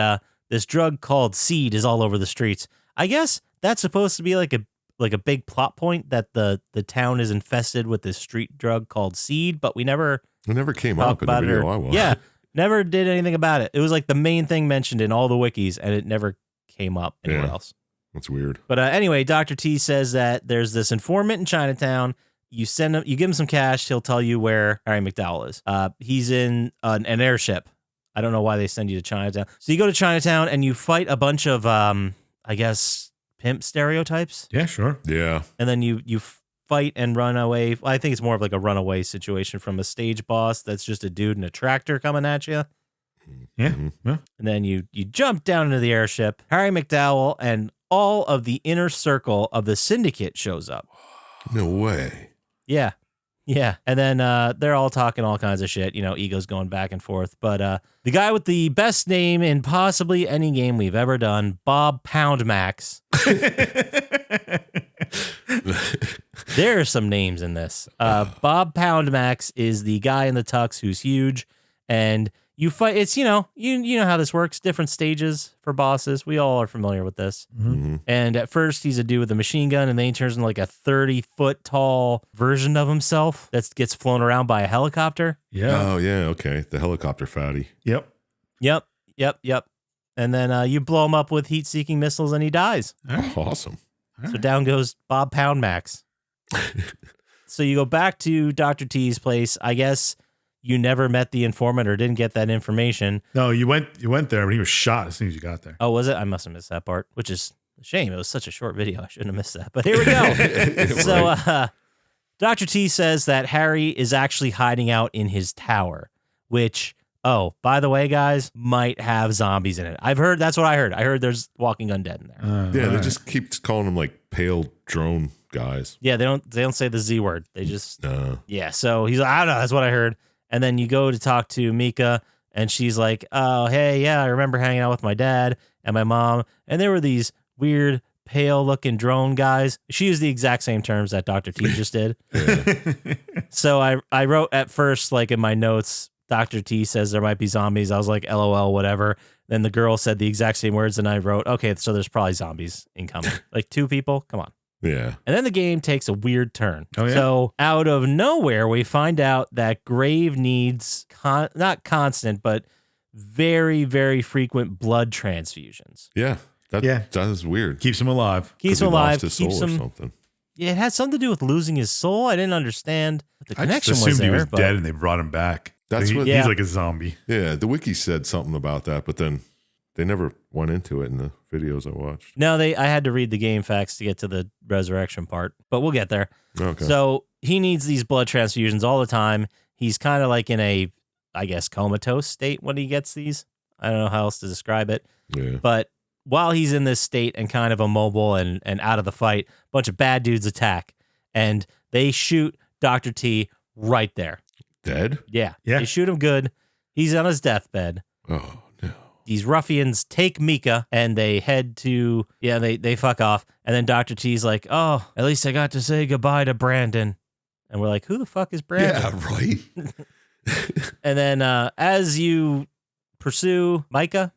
this drug called Seed is all over the streets. I guess that's supposed to be like a big plot point that the town is infested with this street drug called Seed, but we never It never came talked up in the about video it. I watched. Yeah, never did anything about it. It was like the main thing mentioned in all the wikis, and it never came up anywhere Yeah. else. That's weird. But anyway, Dr. T says that there's this informant in Chinatown. You give him some cash, he'll tell you where Harry McDowell is. He's in an airship. I don't know why they send you to Chinatown. So you go to Chinatown and you fight a bunch of, I guess, pimp stereotypes. Yeah, sure. Yeah. And then you fight and run away. I think it's more of like a runaway situation from a stage boss that's just a dude in a tractor coming at you. Yeah. Yeah. And then you jump down into the airship. Harry McDowell and all of the inner circle of the syndicate shows up. No way. Yeah. Yeah. And then they're all talking all kinds of shit, egos going back and forth. But the guy with the best name in possibly any game we've ever done, Bob Poundmax. There are some names in this. Bob Poundmax is the guy in the tux who's huge, and you fight. It's you know how this works. Different stages for bosses. We all are familiar with this. Mm-hmm. And at first, he's a dude with a machine gun, and then he turns into like a 30-foot tall version of himself that gets flown around by a helicopter. Yeah. Oh, yeah. Okay. The helicopter fatty. Yep. Yep. And then you blow him up with heat-seeking missiles, and he dies. Oh, awesome. So down goes Bob Poundmax. So you go back to Dr. T's place. I guess you never met the informant or didn't get that information. No, you went there, but he was shot as soon as you got there. Oh, was it? I must have missed that part, which is a shame. It was such a short video. I shouldn't have missed that. But here we go. So Dr. T says that Harry is actually hiding out in his tower, which, oh, by the way, guys, might have zombies in it. That's what I heard. I heard there's walking undead in there. Yeah, they just keep calling them like pale drone guys. Yeah, they don't say the Z word. They just No. Yeah, so he's like, I don't know, that's what I heard. And then you go to talk to Mika, and she's like, oh, hey, yeah, I remember hanging out with my dad and my mom, and there were these weird, pale-looking drone guys. She used the exact same terms that Dr. T just did. So I wrote at first, like in my notes, Dr. T says there might be zombies. I was like, LOL, whatever. Then the girl said the exact same words, and I wrote, okay, so there's probably zombies incoming. Like 2 people? Come on. Yeah. And then the game takes a weird turn. Oh, yeah? So out of nowhere, we find out that Grave needs not constant, but very, very frequent blood transfusions. Yeah. That is weird. Keeps him alive. Keeps 'Cause he him alive. lost his Keeps soul him. or something. Yeah, it had something to do with losing his soul. I didn't understand what the I just connection assumed was there. he was but dead and they brought him back. That's He- what- he's Yeah. like a zombie. Yeah, the wiki said something about that, but then they never went into it in the videos I watched. No, I had to read the game facts to get to the resurrection part, but we'll get there. Okay. So he needs these blood transfusions all the time. He's kind of like in a, I guess, comatose state when he gets these. I don't know how else to describe it. Yeah. But while he's in this state and kind of immobile and out of the fight, a bunch of bad dudes attack and they shoot Dr. T right there. Dead? Yeah. Yeah. They shoot him good. He's on his deathbed. Oh, no. These ruffians take Mika and they head to, they fuck off. And then Dr. T's like, oh, at least I got to say goodbye to Brandon. And we're like, who the fuck is Brandon? Yeah, right. And then as you pursue Mika,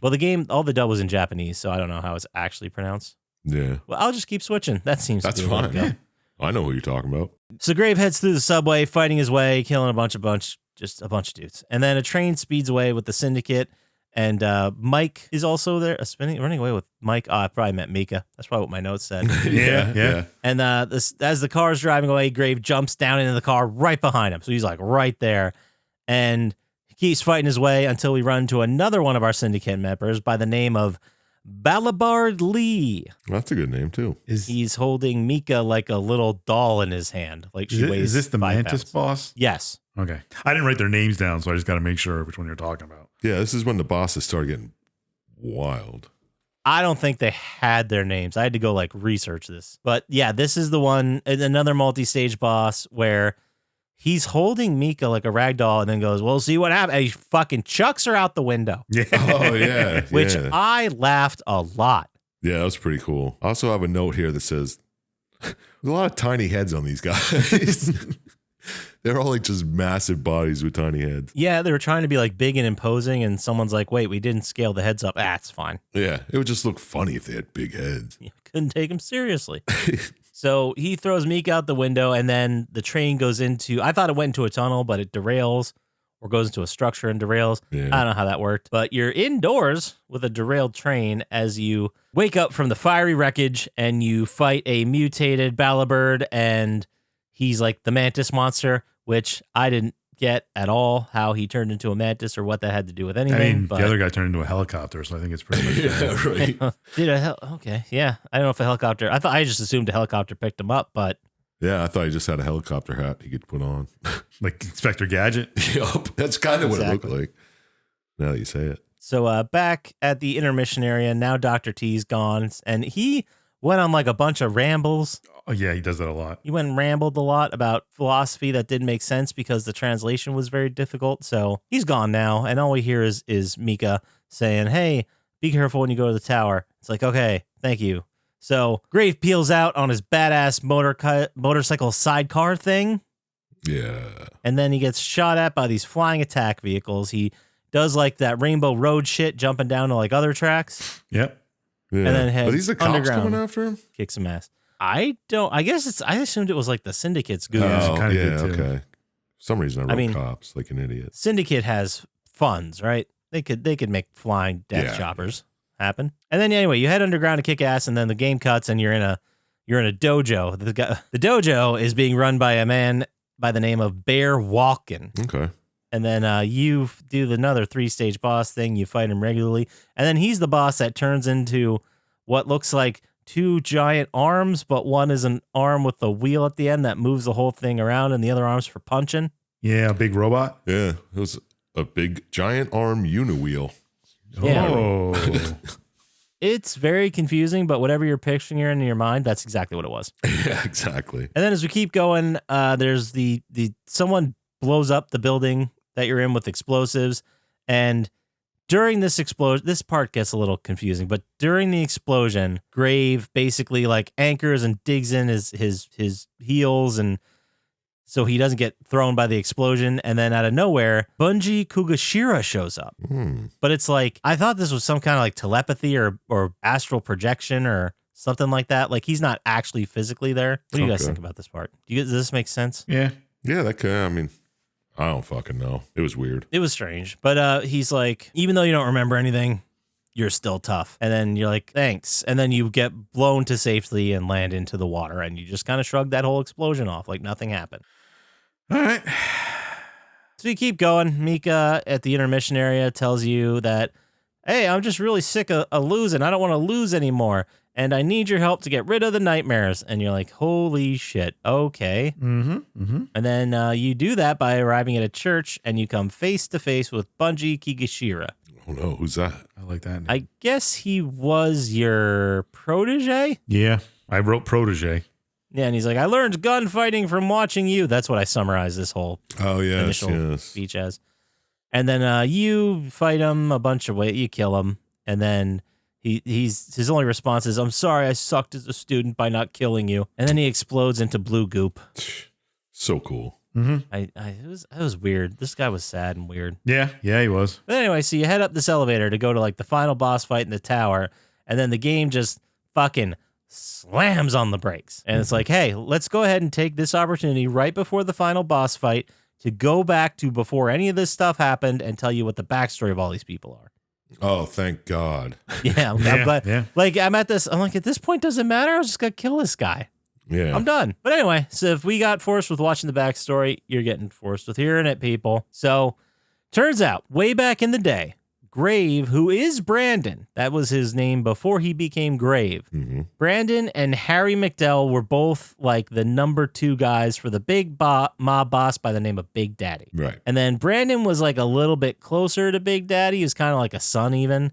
well, the game, all the dub was in Japanese, so I don't know how it's actually pronounced. Yeah. Well, I'll just keep switching. That seems That's to be the way to fine. go. I know who you're talking about. So Grave heads through the subway, fighting his way, killing a bunch of dudes. And then a train speeds away with the syndicate, and Mike is also there, running away with Mike. Oh, I probably meant Mika. That's probably what my notes said. Yeah. And as the car is driving away, Grave jumps down into the car right behind him. So he's like right there, and he keeps fighting his way until we run to another one of our syndicate members by the name of Balabard Lee. That's a good name, too. He's holding Mika like a little doll in his hand. Like she weighs Is this the 5 Mantis pounds. boss? Yes. Okay. I didn't write their names down, so I just got to make sure which one you're talking about. Yeah, this is when the bosses start getting wild. I don't think they had their names. I had to go like research this. But yeah, this is the one, another multi-stage boss where he's holding Mika like a rag doll and then goes, well, see what happened. And he fucking chucks her out the window, Yeah. Oh, yeah. which yeah. I laughed a lot. Yeah, that was pretty cool. I also have a note here that says there's a lot of tiny heads on these guys. They're all like just massive bodies with tiny heads. Yeah, they were trying to be like big and imposing, and someone's like, wait, we didn't scale the heads up. Ah, it's fine. Yeah, it would just look funny if they had big heads. You couldn't take him seriously. So he throws Mika out the window, and then the train goes into, I thought it went into a tunnel, but it derails or goes into a structure and derails. Yeah. I don't know how that worked, but you're indoors with a derailed train as you wake up from the fiery wreckage and you fight a mutated Balabird, and he's like the mantis monster, which I didn't get at all how he turned into a mantis or what that had to do with anything. I mean, but the other guy turned into a helicopter, so I think it's pretty much Yeah, right. okay, yeah. I don't know if a helicopter, I just assumed a helicopter picked him up, but Yeah, I thought he just had a helicopter hat he could put on. like Inspector Gadget. Yup, that's kind of what it Exactly. looked like. Now that you say it. So back at the intermission area, now Dr. T's gone, and he went on like a bunch of rambles. Oh, yeah, he does that a lot. He went and rambled a lot about philosophy that didn't make sense because the translation was very difficult. So he's gone now, and all we hear is Mika saying, hey, be careful when you go to the tower. It's like, okay, thank you. So Grave peels out on his badass motorcycle sidecar thing, Yeah. and then he gets shot at by these flying attack vehicles. He does like that Rainbow Road shit, jumping down to like other tracks, Yep. Yeah. then Are heads these the cops underground. coming after him? kicks some ass. I assumed it was like the Syndicate's goons. Yeah. Oh, kinda yeah, did too. okay. For some reason I wrote mean- cops like an idiot. Syndicate has funds, right? They could make flying death Yeah. choppers happen. And then anyway, you head underground to kick ass, and then the game cuts, and you're in a dojo. The dojo is being run by a man by the name of Bear Walkin'. Okay. And then you do another 3-stage boss thing. You fight him regularly. And then he's the boss that turns into what looks like 2 giant arms, but one is an arm with a wheel at the end that moves the whole thing around, and the other arm's for punching. Yeah, a big robot. Yeah, it was a big giant arm uniwheel. Yeah. Oh. It's very confusing, but whatever you're picturing in your mind, that's exactly what it was. Yeah, exactly. And then as we keep going, there's the someone blows up the building that you're in with explosives, and during this explosion, this part gets a little confusing, but during the explosion, Grave basically like anchors and digs in his heels, and so he doesn't get thrown by the explosion. And then out of nowhere, Bunji Kugashira shows up. But it's like, I thought this was some kind of like telepathy or astral projection or something like that. Like he's not actually physically there. What do you guys think about this part? Does this make sense? Yeah. Yeah, that could, I mean, I don't fucking know. It was weird. It was strange. But he's like, even though you don't remember anything, you're still tough. And then you're like, thanks. And then you get blown to safety and land into the water. And you just kind of shrug that whole explosion off like nothing happened. All right. So you keep going. Mika at the intermission area tells you that, hey, I'm just really sick of losing. I don't want to lose anymore. And I need your help to get rid of the nightmares. And you're like, holy shit. Okay. And then you do that by arriving at a church and you come face to face with Bunji Kigashira. Oh no, who's that? I like that name. I guess he was your protege? Yeah, I wrote protege. Yeah, and he's like, I learned gunfighting from watching you. That's what I summarize this whole initial speech as. And then you fight him a bunch of ways. You kill him. And then his only response is, I'm sorry I sucked as a student by not killing you. And then he explodes into blue goop. So cool. It was weird. This guy was sad and weird. Yeah, he was. But anyway, so you head up this elevator to go to like the final boss fight in the tower, and then the game just fucking slams on the brakes. And it's like, hey, let's go ahead and take this opportunity right before the final boss fight to go back to before any of this stuff happened and tell you what the backstory of all these people are. Oh, thank God. Yeah, I'm glad. Yeah. Like, I'm like, at this point, doesn't matter. I was just going to kill this guy. Yeah. I'm done. But anyway, so if we got forced with watching the backstory, you're getting forced with hearing it, people. So turns out, way back in the day, Grave, who is Brandon, that was his name before he became Grave. Brandon and Harry McDowell were both like the number 2 guys for the big mob boss by the name of Big Daddy. Right. And then Brandon was like a little bit closer to Big Daddy. He was kind of like a son even.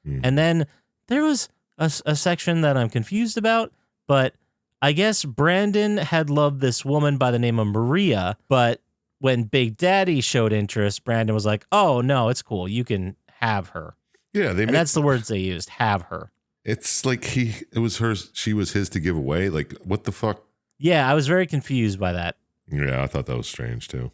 And then there was a section that I'm confused about, but I guess Brandon had loved this woman by the name of Maria, but when Big Daddy showed interest, Brandon was like, oh, no, it's cool. You can have her. Yeah, and that's the words they used, have her. It's like it was hers, she was his to give away. Like, what the fuck? Yeah, I was very confused by that. Yeah, I thought that was strange too.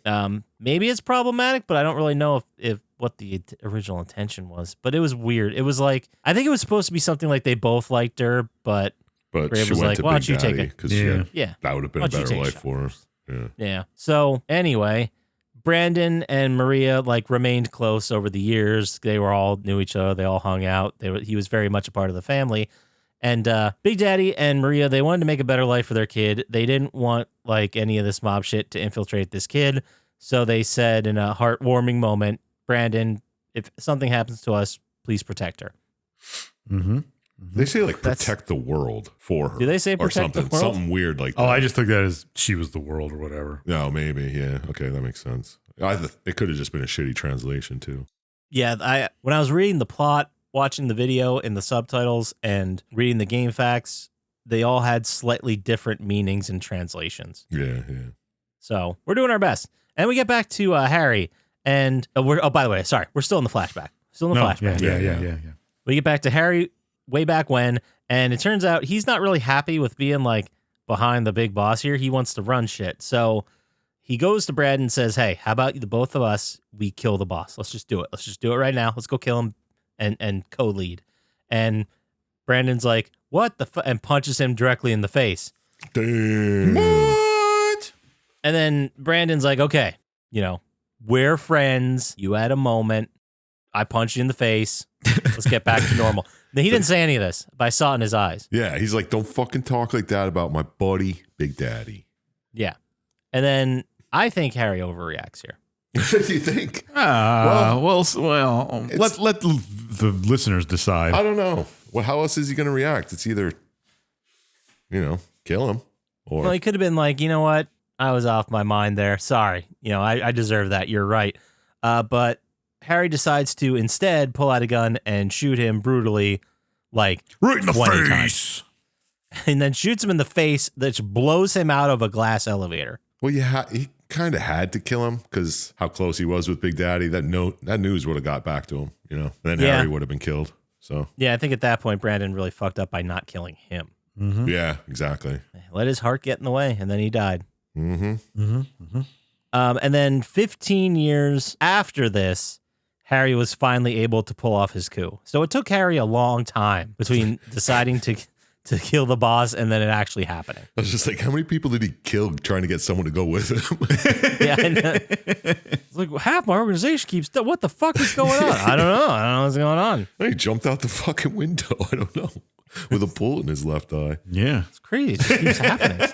Maybe it's problematic, but I don't really know if what the original intention was. But it was weird. It was like, I think it was supposed to be something like they both liked her, but Grave she was went like, to why Big don't you take Daddy it? because that would have been Why a don't you better take life a for her. Yeah. So anyway, Brandon and Maria like remained close over the years. They were all knew each other. They all hung out. He was very much a part of the family. And Big Daddy and Maria, they wanted to make a better life for their kid. They didn't want like any of this mob shit to infiltrate this kid. So they said in a heartwarming moment, Brandon, if something happens to us, please protect her. They say like protect the world for her. Do they say or protect something? the world? Something weird like that. Oh, I just took that as she was the world or whatever. No, maybe. Yeah. Okay, that makes sense. It could have just been a shitty translation too. Yeah, when I was reading the plot, watching the video in the subtitles, and reading the game facts, they all had slightly different meanings and translations. Yeah. So we're doing our best. And we get back to Harry, and by the way, sorry, we're still in the flashback. Flashback. Yeah. We get back to Harry way back when, and it turns out he's not really happy with being like behind the big boss here. He wants to run shit. So he goes to Brad and says, hey, how about the both of us, we kill the boss. Let's just do it. Let's just do it right now. Let's go kill him and co-lead. And Brandon's like, what the fuck? And punches him directly in the face. Damn. What? And then Brandon's like, okay, we're friends. You had a moment. I punched you in the face. Let's get back to normal. Now, he didn't say any of this, but I saw it in his eyes. Yeah, he's like, don't fucking talk like that about my buddy, Big Daddy. Yeah. And then I think Harry overreacts here. Do you think? Let the listeners decide. I don't know. Well, how else is he going to react? It's either, kill him or. Well, he could have been like, you know what? I was off my mind there. Sorry. I deserve that. You're right. But Harry decides to instead pull out a gun and shoot him brutally, like Right in the 20 face. times. And then shoots him in the face, that blows him out of a glass elevator. Well, he kind of had to kill him because how close he was with Big Daddy. That news would have got back to him, And then Harry would have been killed. So Yeah, I think at that point, Brandon really fucked up by not killing him. Mm-hmm. yeah, exactly. Let his heart get in the way, and then he died. Mm-hmm. Mm-hmm. Mm-hmm. And then 15 years after this, Harry was finally able to pull off his coup. So it took Harry a long time between deciding to kill the boss and then it actually happening. I was just like, how many people did he kill trying to get someone to go with him? Yeah, I know. It's like half my organization keeps. What the fuck is going on? I don't know what's going on. He jumped out the fucking window. I don't know. With a bullet in his left eye. Yeah. It's crazy. It just keeps happening.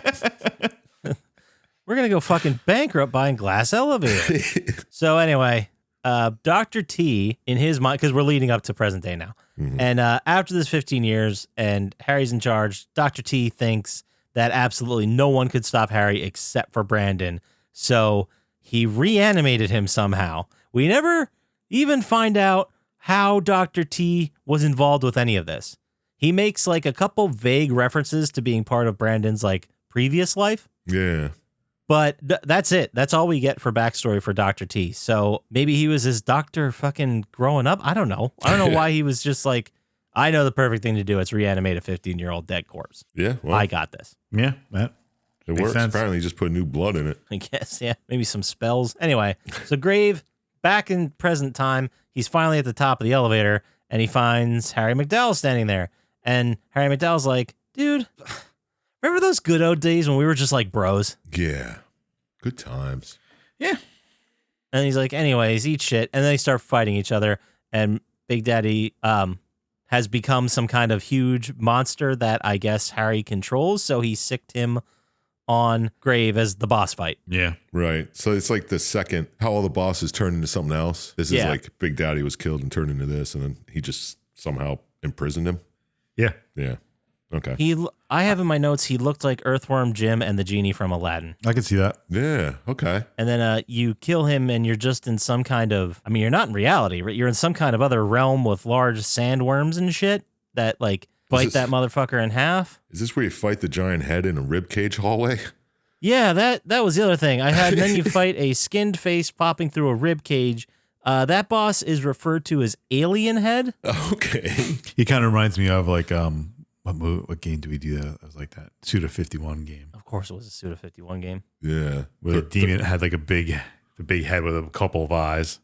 We're gonna go fucking bankrupt buying glass elevators. So anyway, Dr. T, in his mind, because we're leading up to present day now, and after this 15 years and Harry's in charge, Dr. T thinks that absolutely no one could stop Harry except for Brandon. So he reanimated him somehow. We never even find out how Dr. T was involved with any of this. He makes like a couple vague references to being part of Brandon's like previous life. Yeah. But that's it. That's all we get for backstory for Dr. T. So maybe he was his doctor fucking growing up. I don't know. I don't know why he was just like, I know the perfect thing to do. It's reanimate a 15-year-old dead corpse. Yeah. Well, I got this. Yeah. That it makes works. sense. Apparently, he just put new blood in it. I guess, yeah. Maybe some spells. Anyway, so Grave, back in present time, he's finally at the top of the elevator, and he finds Harry McDowell standing there. And Harry McDowell's like, dude, remember those good old days when we were just like bros? Yeah. Good times. Yeah. And he's like, anyways, eat shit. And then they start fighting each other. And Big Daddy has become some kind of huge monster that I guess Harry controls. So he sicked him on Grave as the boss fight. Yeah. Right. So it's like the second, how all the bosses turn into something else. This is like Big Daddy was killed and turned into this. And then he just somehow imprisoned him. Yeah. Yeah. Okay. I have in my notes, he looked like Earthworm Jim and the genie from Aladdin. I can see that. Yeah. Okay. And then you kill him and you're just in some kind of, I mean, you're not in reality, right? You're in some kind of other realm with large sandworms and shit that like bite that motherfucker in half. Is this where you fight the giant head in a ribcage hallway? Yeah, that was the other thing. I had, and then you fight a skinned face popping through a rib cage. That boss is referred to as Alien Head. Okay. He kind of reminds me of like, what game do we do that was like that? Suda 51 game. Of course, it was a Suda 51 game. Yeah. Where the demon had like the big head with a couple of eyes.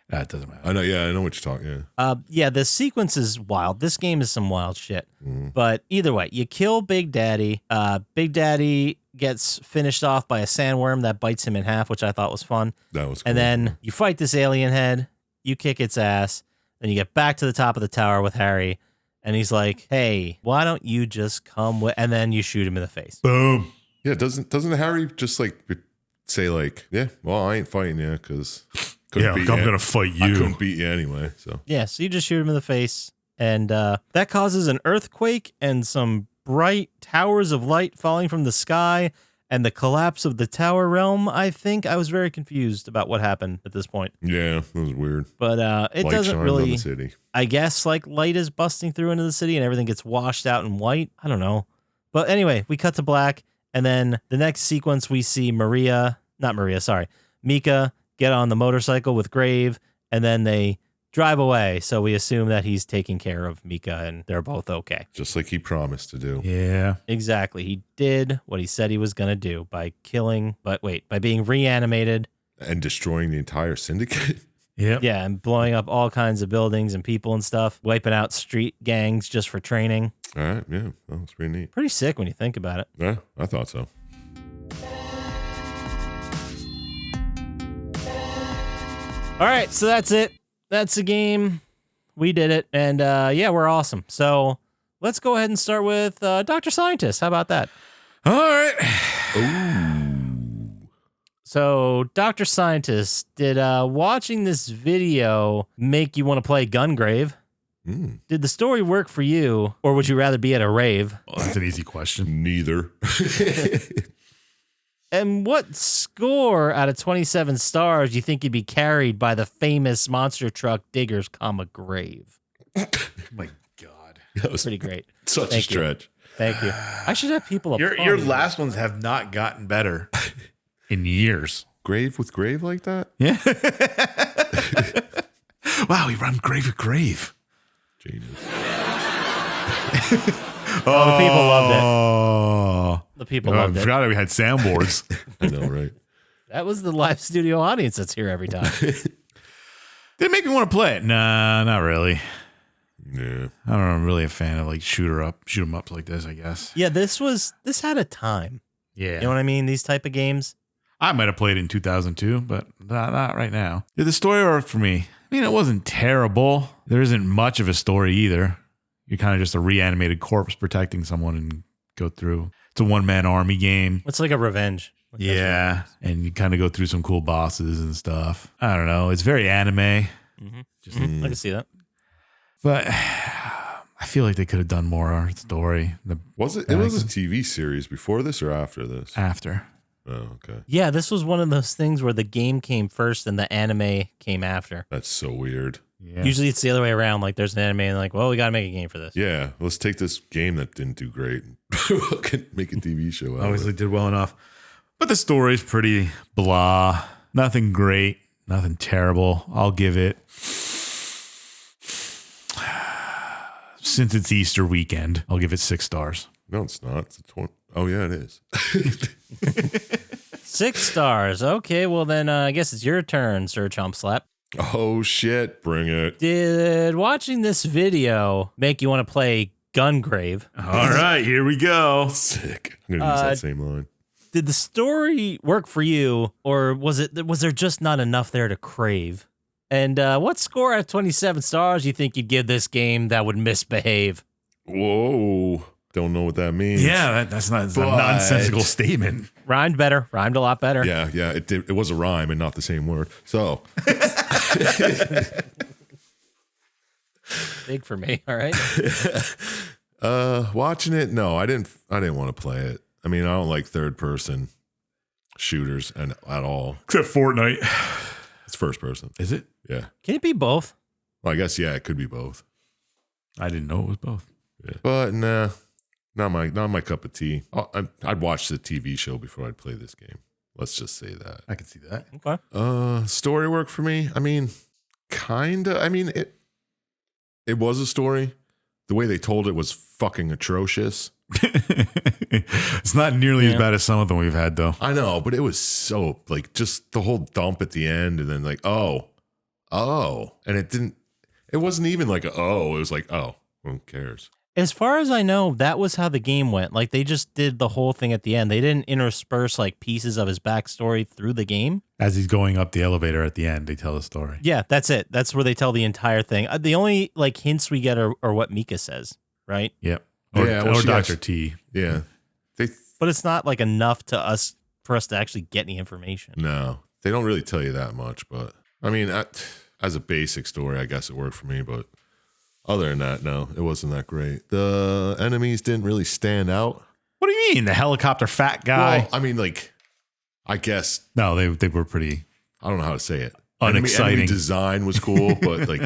That doesn't matter. I know. Yeah. I know what you're talking. Yeah. Yeah, the sequence is wild. This game is some wild shit. But either way, you kill Big Daddy. Big Daddy gets finished off by a sandworm that bites him in half, which I thought was fun. That was cool. And then you fight this alien head. You kick its ass. Then you get back to the top of the tower with Harry. And he's like, hey, why don't you just come with... And then you shoot him in the face. Boom. Yeah. Doesn't Harry just like say like, yeah, well, I ain't fighting you because Yeah, I'm going to fight you. I couldn't beat you anyway. So Yeah, so you just shoot him in the face. And that causes an earthquake and some bright towers of light falling from the sky and the collapse of the tower realm, I think. I was very confused about what happened at this point. yeah, that was weird. But it Light doesn't shines really... on the city. I guess like light is busting through into the city and everything gets washed out in white. I don't know. But anyway, we cut to black. And then the next sequence, we see Mika get on the motorcycle with Grave. And then they drive away. So we assume that he's taking care of Mika and they're both okay. Just like he promised to do. Yeah. Exactly. He did what he said he was going to do by being reanimated. And destroying the entire syndicate. Yep. Yeah, and blowing up all kinds of buildings and people and stuff, wiping out street gangs just for training. All right. Yeah. That was pretty neat. Pretty sick when you think about it. Yeah. I thought so. All right, so that's it. That's the game. We did it. And yeah, we're awesome. So let's go ahead and start with Dr. Syintist. How about that? All right. Ooh. So, Dr. Syintist, did watching this video make you want to play Gungrave? Did the story work for you, or would you rather be at a rave? Well, that's an easy question. Neither. And what score out of 27 stars do you think you'd be carried by the famous monster truck diggers, grave? Oh my God. That was Pretty great. such a Thank you. stretch. Thank you. I should have people applaud Your me. last ones have not gotten better in years. Grave with grave like that? Yeah. Wow, we run grave with grave. Genius. Oh, the people loved it. Oh. The people I loved it. forgot that we had soundboards. I know, right? That was the live studio audience that's here every time. Did it make me want to play it? Nah, not really. Yeah. I don't know. I'm really a fan of like shoot 'em ups like this, I guess. Yeah, this had a time. Yeah. You know what I mean? These type of games. I might have played it in 2002, but not right now. Yeah, the story worked for me. I mean, it wasn't terrible. There isn't much of a story either. You're kind of just a reanimated corpse protecting someone and go through. It's a one-man army game. It's like a revenge. Like Yeah. And you kind of go through some cool bosses and stuff. I don't know. It's very anime. I can see that. But I feel like they could have done more story Was it? It was a TV series before this or after this? after. Oh, okay. Yeah, this was one of those things where the game came first and the anime came after. That's so weird. Yeah. Usually it's the other way around. Like there's an anime and like, well, we got to make a game for this. Yeah, let's take this game that didn't do great and make a TV show out Obviously of it. did well enough. But the story's pretty blah. Nothing great. Nothing terrible. I'll give it. Since it's Easter weekend, I'll give it 6 stars. No, it's not. It's a 20. Oh, yeah, it is. 6 stars. Okay, well then I guess it's your turn, Sir Chump Slap. Oh, shit. Bring it. Did watching this video make you want to play Gungrave? All right, here we go. Sick. I'm going to use that same line. Did the story work for you, or was there just not enough there to crave? And what score out of 27 stars do you think you'd give this game that would misbehave? Whoa. Don't know what that means. Yeah, that's not a nonsensical statement. Rhymed better. Rhymed a lot better. Yeah, it was a rhyme and not the same word. So, Big for me. All right. watching it, no, I didn't want to play it. I mean, I don't like third person shooters and at all. Except Fortnite. It's first person. Is it? Yeah. Can it be both? Well, I guess yeah, it could be both. I didn't know it was both. Yeah. But nah, not my cup of tea. I'd watch the TV show before I'd play this game. Let's just say that. I can see that. Okay. Story work for me. I mean, kinda. I mean, it was a story. The way they told it was fucking atrocious. It's not nearly as bad as some of them we've had, though. I know, but it was so like just the whole dump at the end, and then like oh, and it wasn't even like it was like oh, who cares? As far as I know, that was how the game went. Like they just did the whole thing at the end. They didn't intersperse like pieces of his backstory through the game. As he's going up the elevator at the end, they tell the story. Yeah, that's it. That's where they tell the entire thing. The only like hints we get are what Mika says, right? Yep. Or she Dr. has- T. Yeah, But it's not like enough for us to actually get any information. no, they don't really tell you that much. But I mean, as a basic story, I guess it worked for me. But other than that, no, it wasn't that great. The enemies didn't really stand out. What do you mean? The helicopter fat guy? Well, I mean, like, I guess No, they were pretty. I don't know how to say it. Unexciting. Enemy design was cool, but like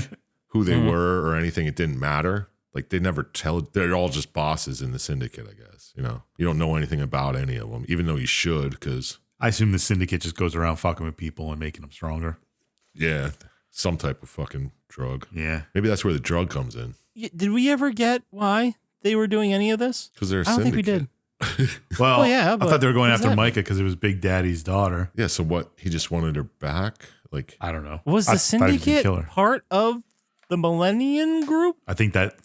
who they were or anything, it didn't matter. Like they never tell. They're all just bosses in the syndicate, I guess. You don't know anything about any of them, even though you should, because I assume the syndicate just goes around fucking with people and making them stronger. yeah, some type of fucking drug. Yeah. Maybe that's where the drug comes in, Did we ever get why they were doing any of this? because they're a I don't think we syndicate. did. Well, Oh, yeah, I but thought they were going what does after that Micah because it was Big Daddy's daughter. Yeah. So what? He just wanted her back. Like I don't know. Was I the thought he was gonna syndicate kill her. part of the Millennium Group? I think that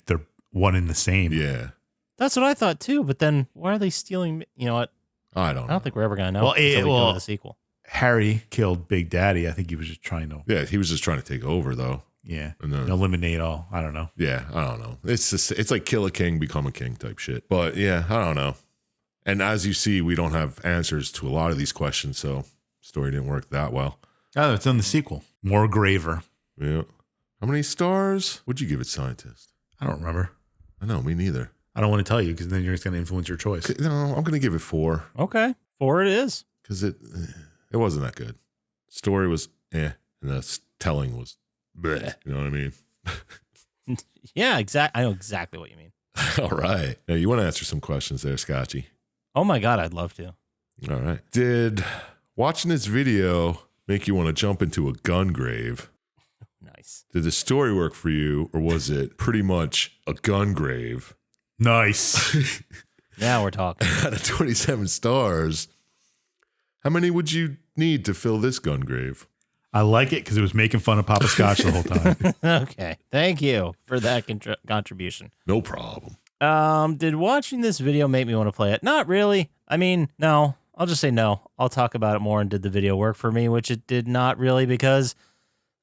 they're one in the same. yeah. That's what I thought too. But then why are they stealing? You know what? I don't I know. don't think we're ever gonna know Well, until we go to the sequel. Harry killed Big Daddy. I think he was just trying to, Yeah, he was just trying to take over though. yeah, And then- eliminate all. I don't know. Yeah, I don't know. It's like kill a king, become a king type shit. But yeah, I don't know. And as you see, we don't have answers to a lot of these questions, so story didn't work that well. Oh, it's in the sequel. More Graver. Yeah. How many stars would you give it, Syintist? I don't remember. I know, me neither. I don't want to tell you because then you're just going to influence your choice. No, I'm going to give it 4 Okay, 4 it is. because it wasn't that good. Story was and the telling was bleh. You know what I mean? Yeah, I know exactly what you mean. All right. Now, you want to answer some questions there, Scotchy? Oh my God, I'd love to. All right. Did watching this video make you want to jump into a Gungrave? Nice. Did the story work for you, or was it pretty much a Gungrave? Nice. Now we're talking. Out of 27 stars, how many would you need to fill this Gungrave? I like it because it was making fun of Poppascotch the whole time. Okay, thank you for that contribution. No problem. Did watching this video make me want to play it? Not really. I mean, no. I'll just say no. I'll talk about it more. And did the video work for me? Which it did not really, because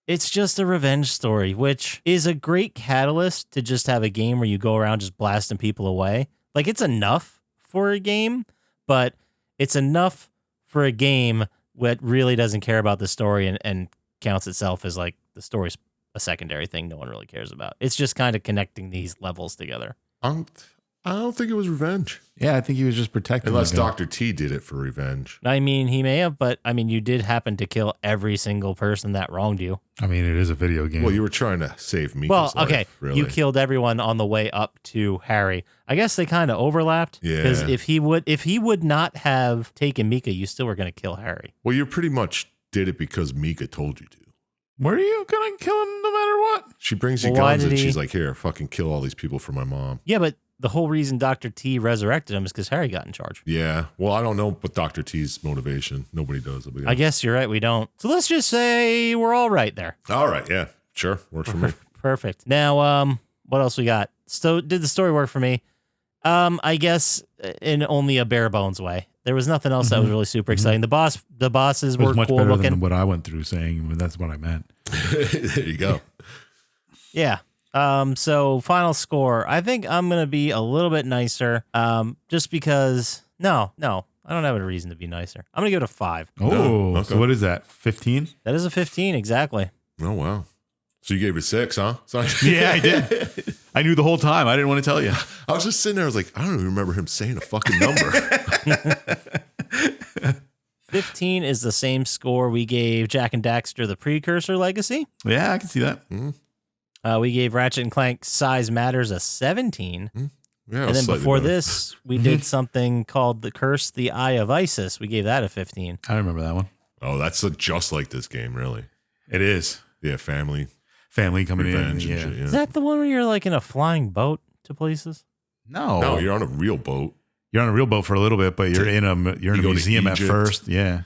it's just a revenge story, which is a great catalyst to just have a game where you go around just blasting people away. Like, it's enough for a game, but it's enough for a game that really doesn't care about the story and counts itself as like the story's a secondary thing no one really cares about. It's just kind of connecting these levels together. I don't think it was revenge. Yeah, I think he was just protecting. Unless Dr. T did it for revenge. I mean, he may have, but I mean, you did happen to kill every single person that wronged you. I mean, it is a video game. Well, you were trying to save Mika's Well, okay, life, really. you killed everyone on the way up to Harry. I guess they kind of overlapped. Yeah. Because if he would not have taken Mika, you still were going to kill Harry. Well, you pretty much did it because Mika told you to. Were you going to kill him no matter what? She brings you Well, why guns did and he- she's like, here, fucking kill all these people for my mom. Yeah, but the whole reason Dr. T resurrected him is because Harry got in charge. Yeah. Well, I don't know what Dr. T's motivation. Nobody does. But yeah. I guess you're right. We don't. So let's just say we're all right there. All right. Yeah. Sure. Works for me. Perfect. Now, what else we got? So did the story work for me? I guess in only a bare bones way. There was nothing else that was really super exciting. The bosses It was were much cool better looking. than what I went through saying, but that's what I meant. There you go. Yeah. So final score. I think I'm gonna be a little bit nicer. Just because no, I don't have a reason to be nicer. I'm gonna give it a 5. Oh, okay. so what is that? 15? That is a 15 exactly. Oh, wow. So you gave it 6, huh? Sorry. Yeah, I did. I knew the whole time. I didn't want to tell you. I was just sitting there. I was like, I don't even remember him saying a fucking number. 15 is the same score we gave Jack and Daxter the Precursor Legacy. Yeah, I can see that. We gave Ratchet and Clank Size Matters a 17. Yeah, And then slightly before better. this, we did something called The Curse, the Eye of Isis. We gave that a 15. I remember that one. Oh, that's just like this game, really. It is. Yeah, family Family coming revenge in. and Yeah. shit. Yeah. Is that the one where you're like in a flying boat to places? No, No, you're on a real boat. you're on a real boat for a little bit, but you're in a You go to museum at Egypt. first. Yeah.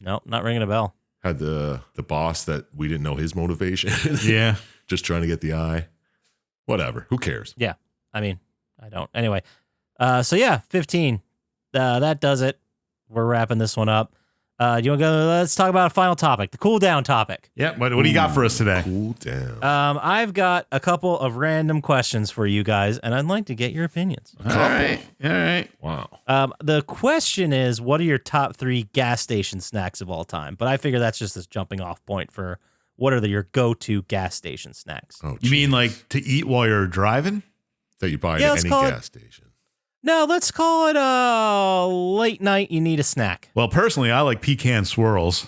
No, not ringing a bell. Had the boss that we didn't know his motivation. Yeah. Just trying to get the eye. Whatever. Who cares? Yeah. I mean, I don't. Anyway. So yeah, 15. That does it. We're wrapping this one up. Do you want to go? Let's talk about a final topic, the cool down topic. Yeah. What do you got for us today? Cool down. I've got a couple of random questions for you guys, and I'd like to get your opinions. All right. All right. Wow. The question is, what are your top 3 gas station snacks of all time? But I figure that's just a jumping off point for what are your go-to gas station snacks. Oh, You mean geez. like to eat while you're driving? that you buy Yeah, at let's any call it- gas station? No, let's call it a late night. You need a snack. Well, personally, I like pecan swirls.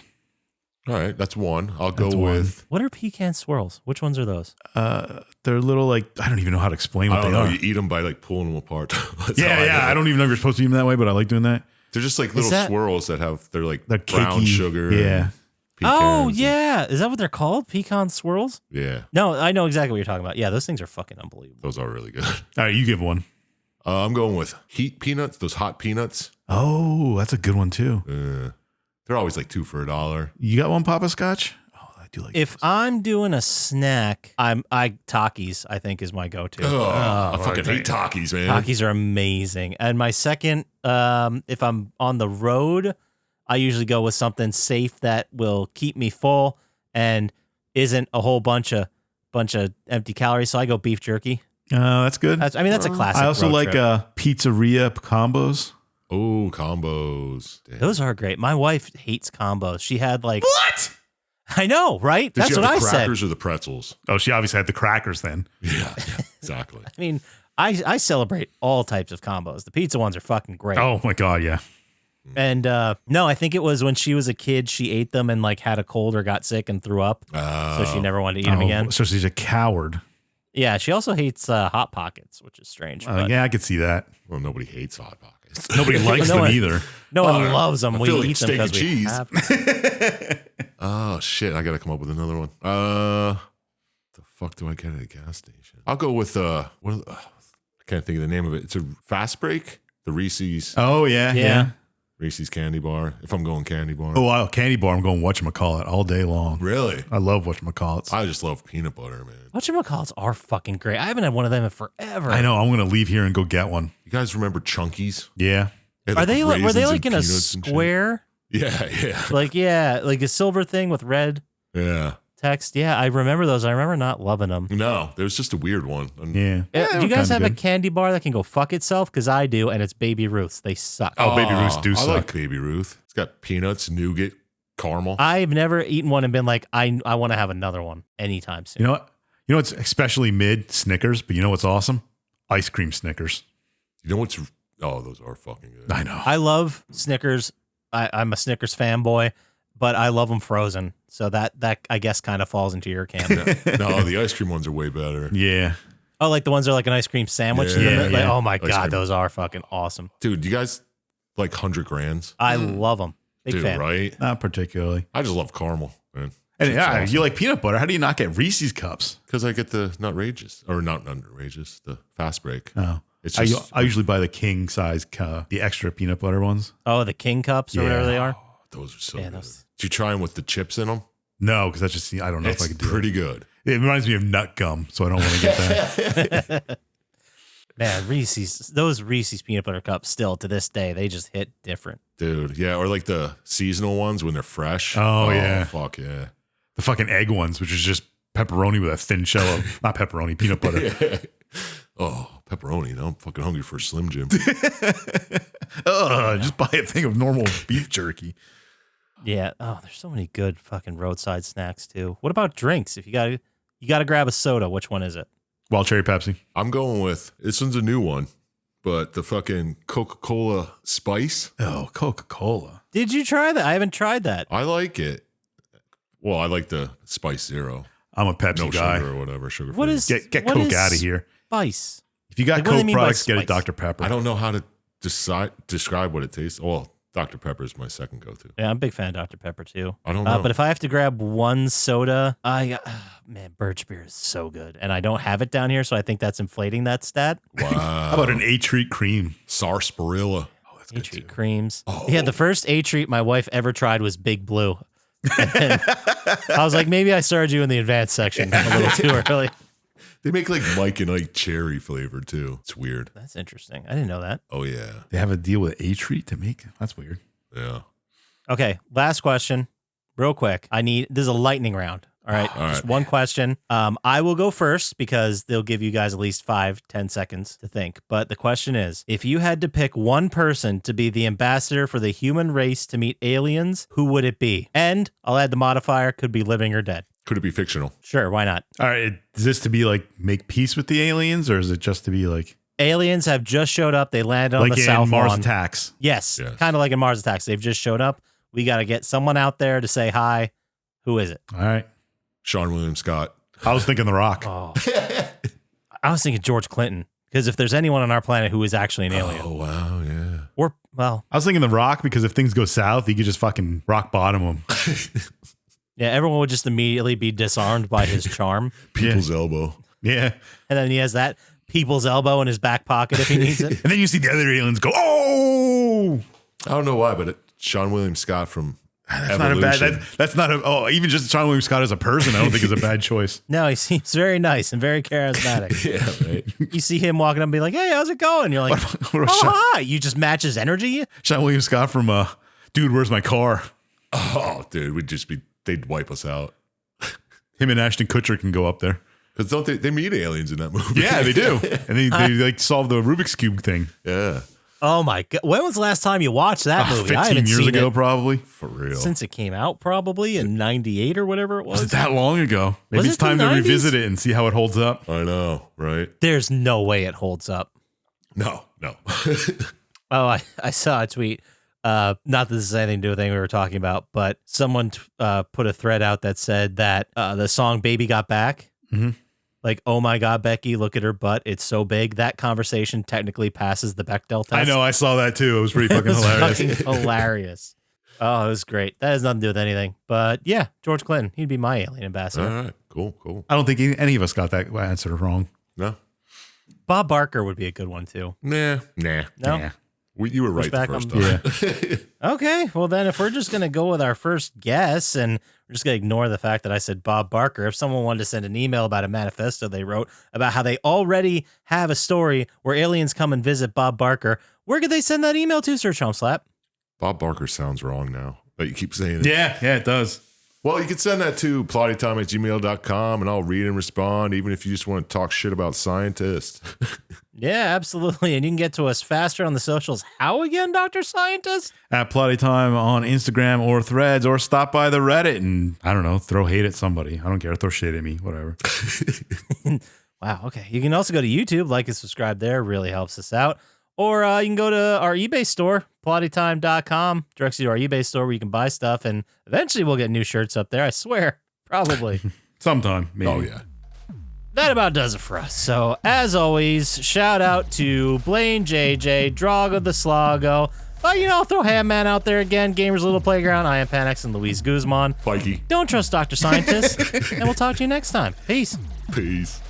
All right, that's one. I'll go That's one. with. What are pecan swirls? Which ones are those? They're little like I don't even know how to explain what I don't they know. are. You eat them by like pulling them apart. That's how Yeah, yeah. do I it. don't even know if you're supposed to eat them that way, but I like doing that. They're just like little that- swirls that have. They're like They're brown cakey. sugar. Yeah. and Oh, pecans yeah. Is that what they're called? Pecan swirls? Yeah, No, I know exactly what you're talking about. Yeah, those things are fucking unbelievable. those are really good. All right, you give one. I'm going with heat peanuts. Those hot peanuts. Oh, that's a good one too. They're always like $2 for $1. You got one, Poppascotch? Oh, I do like. If I'm doing a snack, Takis, I think, is my go-to. I fucking right. hate Takis, man. Takis are amazing. And my second, if I'm on the road, I usually go with something safe that will keep me full and isn't a whole bunch of empty calories. So I go beef jerky. That's good. That's a classic. I also road like trip. pizzeria combos. Oh, combos. Damn. Those are great. My wife hates combos. She had like What? I know, right? Did That's you what have I the said. crackers or the pretzels? Oh, she obviously had the crackers then. Yeah, exactly. I mean, I celebrate all types of combos. The pizza ones are fucking great. Oh my God, yeah. And no, I think it was when she was a kid, she ate them and like had a cold or got sick and threw up. So she never wanted to eat them again. So she's a coward. Yeah, she also hates Hot Pockets, which is strange. but Yeah, I could see that. Well, nobody hates Hot Pockets. Nobody likes No them one- either. No one loves them. I We feel like eat them steak because and we cheese. have to. Oh, shit. I got to come up with another one. The fuck do I get at a gas station? I'll go with, I can't think of the name of it. It's a Fast Break. The Reese's. Oh, yeah. Yeah. Reese's candy bar. If I'm going candy bar. Oh, wow. Candy bar, I'm going whatchamacallit all day long. Really? I love whatchamacallits. I just love peanut butter, man. Whatchamacallits are fucking great. I haven't had one of them in forever. I know. I'm going to leave here and go get one. You guys remember Chunkies? Yeah. had, Are they? Were raisins they and like in a peanuts and shit? square? Yeah. Like a silver thing with red Yeah. text? Yeah, I remember those. I remember not loving them. No, there was just a weird one. Yeah. Do they you were guys kinda have a good. candy bar that can go fuck itself? Because I do, and it's Baby Ruth's. They suck. Oh, Baby Ruths do I suck. like Baby Ruth. It's got peanuts, nougat, caramel. I've never eaten one and been like, I want to have another one anytime soon. You know what? You know what's especially mid? Snickers. But you know what's awesome? Ice cream Snickers. You know what's? Oh, those are fucking good. I know. I love Snickers. I'm a Snickers fanboy, but I love them frozen. So that I guess kind of falls into your camp. No, the ice cream ones are way better. Yeah. Oh, like the ones that are like an ice cream sandwich. Yeah, Like, yeah. oh my Ice God, cream. those are fucking awesome. Dude, you guys like 100 grands? I love them. Big Dude, fan. right? Not particularly. I just love caramel, man. And yeah, you like peanut butter. How do you not get Reese's cups? Because I get the nutrageous, or not nutrageous, the fast break. Oh. It's I, just, I usually buy the king size, the extra peanut butter ones. Oh, the King Cups or Yeah. whatever they are. those are so Yeah, good. those- Did you try them with the chips in them? No, because that's just, I don't know It's if I could do pretty it. good. It reminds me of nut gum, so I don't want to get that. Man, those Reese's peanut butter cups still to this day, they just hit different. Dude, yeah. Or like the seasonal ones when they're fresh. Oh, yeah. Fuck yeah. The fucking egg ones, which is just pepperoni with a thin shell of, not pepperoni, peanut butter. Oh, pepperoni. Now I'm fucking hungry for a Slim Jim. Just buy a thing of normal beef jerky. Yeah. Oh, there's so many good fucking roadside snacks too. What about drinks? If you gotta grab a soda, which one is it? Wild cherry Pepsi. I'm going with, this one's a new one, but the fucking Coca-Cola Spice. Oh, Coca-Cola. Did you try that? I haven't tried that. I like it. Well, I like the Spice Zero. I'm a Pepsi No guy. sugar or whatever. Sugar What free. is Get what Coke is out of here. Spice. If you got Like, what do they Coke mean by products, get a spice? Dr. Pepper. I don't know how to describe what it tastes. Well, Dr. Pepper is my second go-to. Yeah, I'm a big fan of Dr. Pepper too. I don't know. But if I have to grab one soda, man, birch beer is so good, and I don't have it down here, so I think that's inflating that stat. Wow. How about an A-treat cream? Sarsaparilla? Oh, that's A-treat creams. Yeah, the first A-treat my wife ever tried was Big Blue. And I was like, maybe I started you in the advanced section a little too early. They make like Mike and Ike cherry flavored too. It's weird. That's interesting. I didn't know that. Oh yeah. They have a deal with A-treat to make? That's weird. Yeah. Okay, last question, real quick. This is a lightning round. All right, All just right. one question. I will go first because they'll give you guys at least 5-10 seconds to think. But the question is, if you had to pick one person to be the ambassador for the human race to meet aliens, who would it be? And I'll add the modifier, could be living or dead. Could it be fictional? Sure, why not? All right. Is this to be like make peace with the aliens, or is it just to be like Aliens have just showed up. They landed on like the in South Mars Lawn. Attacks? Yes, Yes. kind of like in Mars Attacks. They've just showed up. We got to get someone out there to say hi. Who is it? All right. Sean William Scott. I was thinking The Rock. Oh, I was thinking George Clinton because if there's anyone on our planet who is actually an alien, Oh wow, yeah. or well, I was thinking The Rock because if things go south, he could just fucking rock bottom them. yeah, everyone would just immediately be disarmed by his charm, People's elbow. Yeah. and then he has that people's elbow in his back pocket if he needs it. And then you see the other aliens go, oh! I don't know why, but Sean William Scott from That's not a bad. That's not a. Oh, even just Sean William Scott as a person, I don't think is a bad choice. No, he seems very nice and very charismatic. Yeah, right. You see him walking up and be like, "Hey, how's it going?" You're like, What about "Oh, Sean, hi!" You just match his energy. Sean William Scott from Dude, Where's My Car? Oh, dude, they'd wipe us out. Him and Ashton Kutcher can go up there. Because don't they meet aliens in that movie? Yeah, they do. And they like solve the Rubik's Cube thing. Yeah. Oh my god! When was the last time you watched that movie? I 15 haven't years seen ago, it probably. For real. since it came out, probably in '98 or whatever it Was was. it that long ago? Maybe Was it's it the time to 90s? revisit it and see how it holds up. I know, right? There's no way it holds up. No. Oh, I saw a tweet. Not that this has anything to do with anything we were talking about, but someone put a thread out that said that the song "Baby Got Back," like, oh my god, Becky, look at her butt, it's so big. That conversation technically passes the Bechdel test. I know, I saw that too. It was pretty It fucking was hilarious. fucking hilarious. Oh, it was great. That has nothing to do with anything, but yeah, George Clinton, he'd be my alien ambassador. All right, cool. I don't think any of us got that answer wrong. No, Bob Barker would be a good one too. nah. No. Yeah. You were right the back first on- time. Okay, well then, if we're just gonna go with our first guess, and we're just gonna ignore the fact that I said Bob Barker, if someone wanted to send an email about a manifesto they wrote about how they already have a story where aliens come and visit Bob Barker, where could they send that email to, Sir Chump Slap? Bob Barker sounds wrong now, but you keep saying it. Yeah, it does. Well, you can send that to plottytime@gmail.com, and I'll read and respond, even if you just want to talk shit about Syintist. Yeah, absolutely, and you can get to us faster on the socials. How again, Dr. Syintist? At Plotty Time on Instagram or Threads, or stop by the Reddit and, I don't know, throw hate at somebody. I don't care. Throw shit at me. Whatever. Wow, okay. You can also go to YouTube, like and subscribe there. Really helps us out. Or you can go to our eBay store, plottytime.com. Directs you to our eBay store where you can buy stuff, and eventually we'll get new shirts up there, I swear. Probably. Sometime, maybe. Oh, yeah. That about does it for us. So, as always, shout out to Blaine JJ, Drago the Slago. But, throw Hamman out there again. Gamers Little Playground. I am Panax and Luis Guzman. Pikey. Don't trust Dr. Syintist. And we'll talk to you next time. Peace. Peace.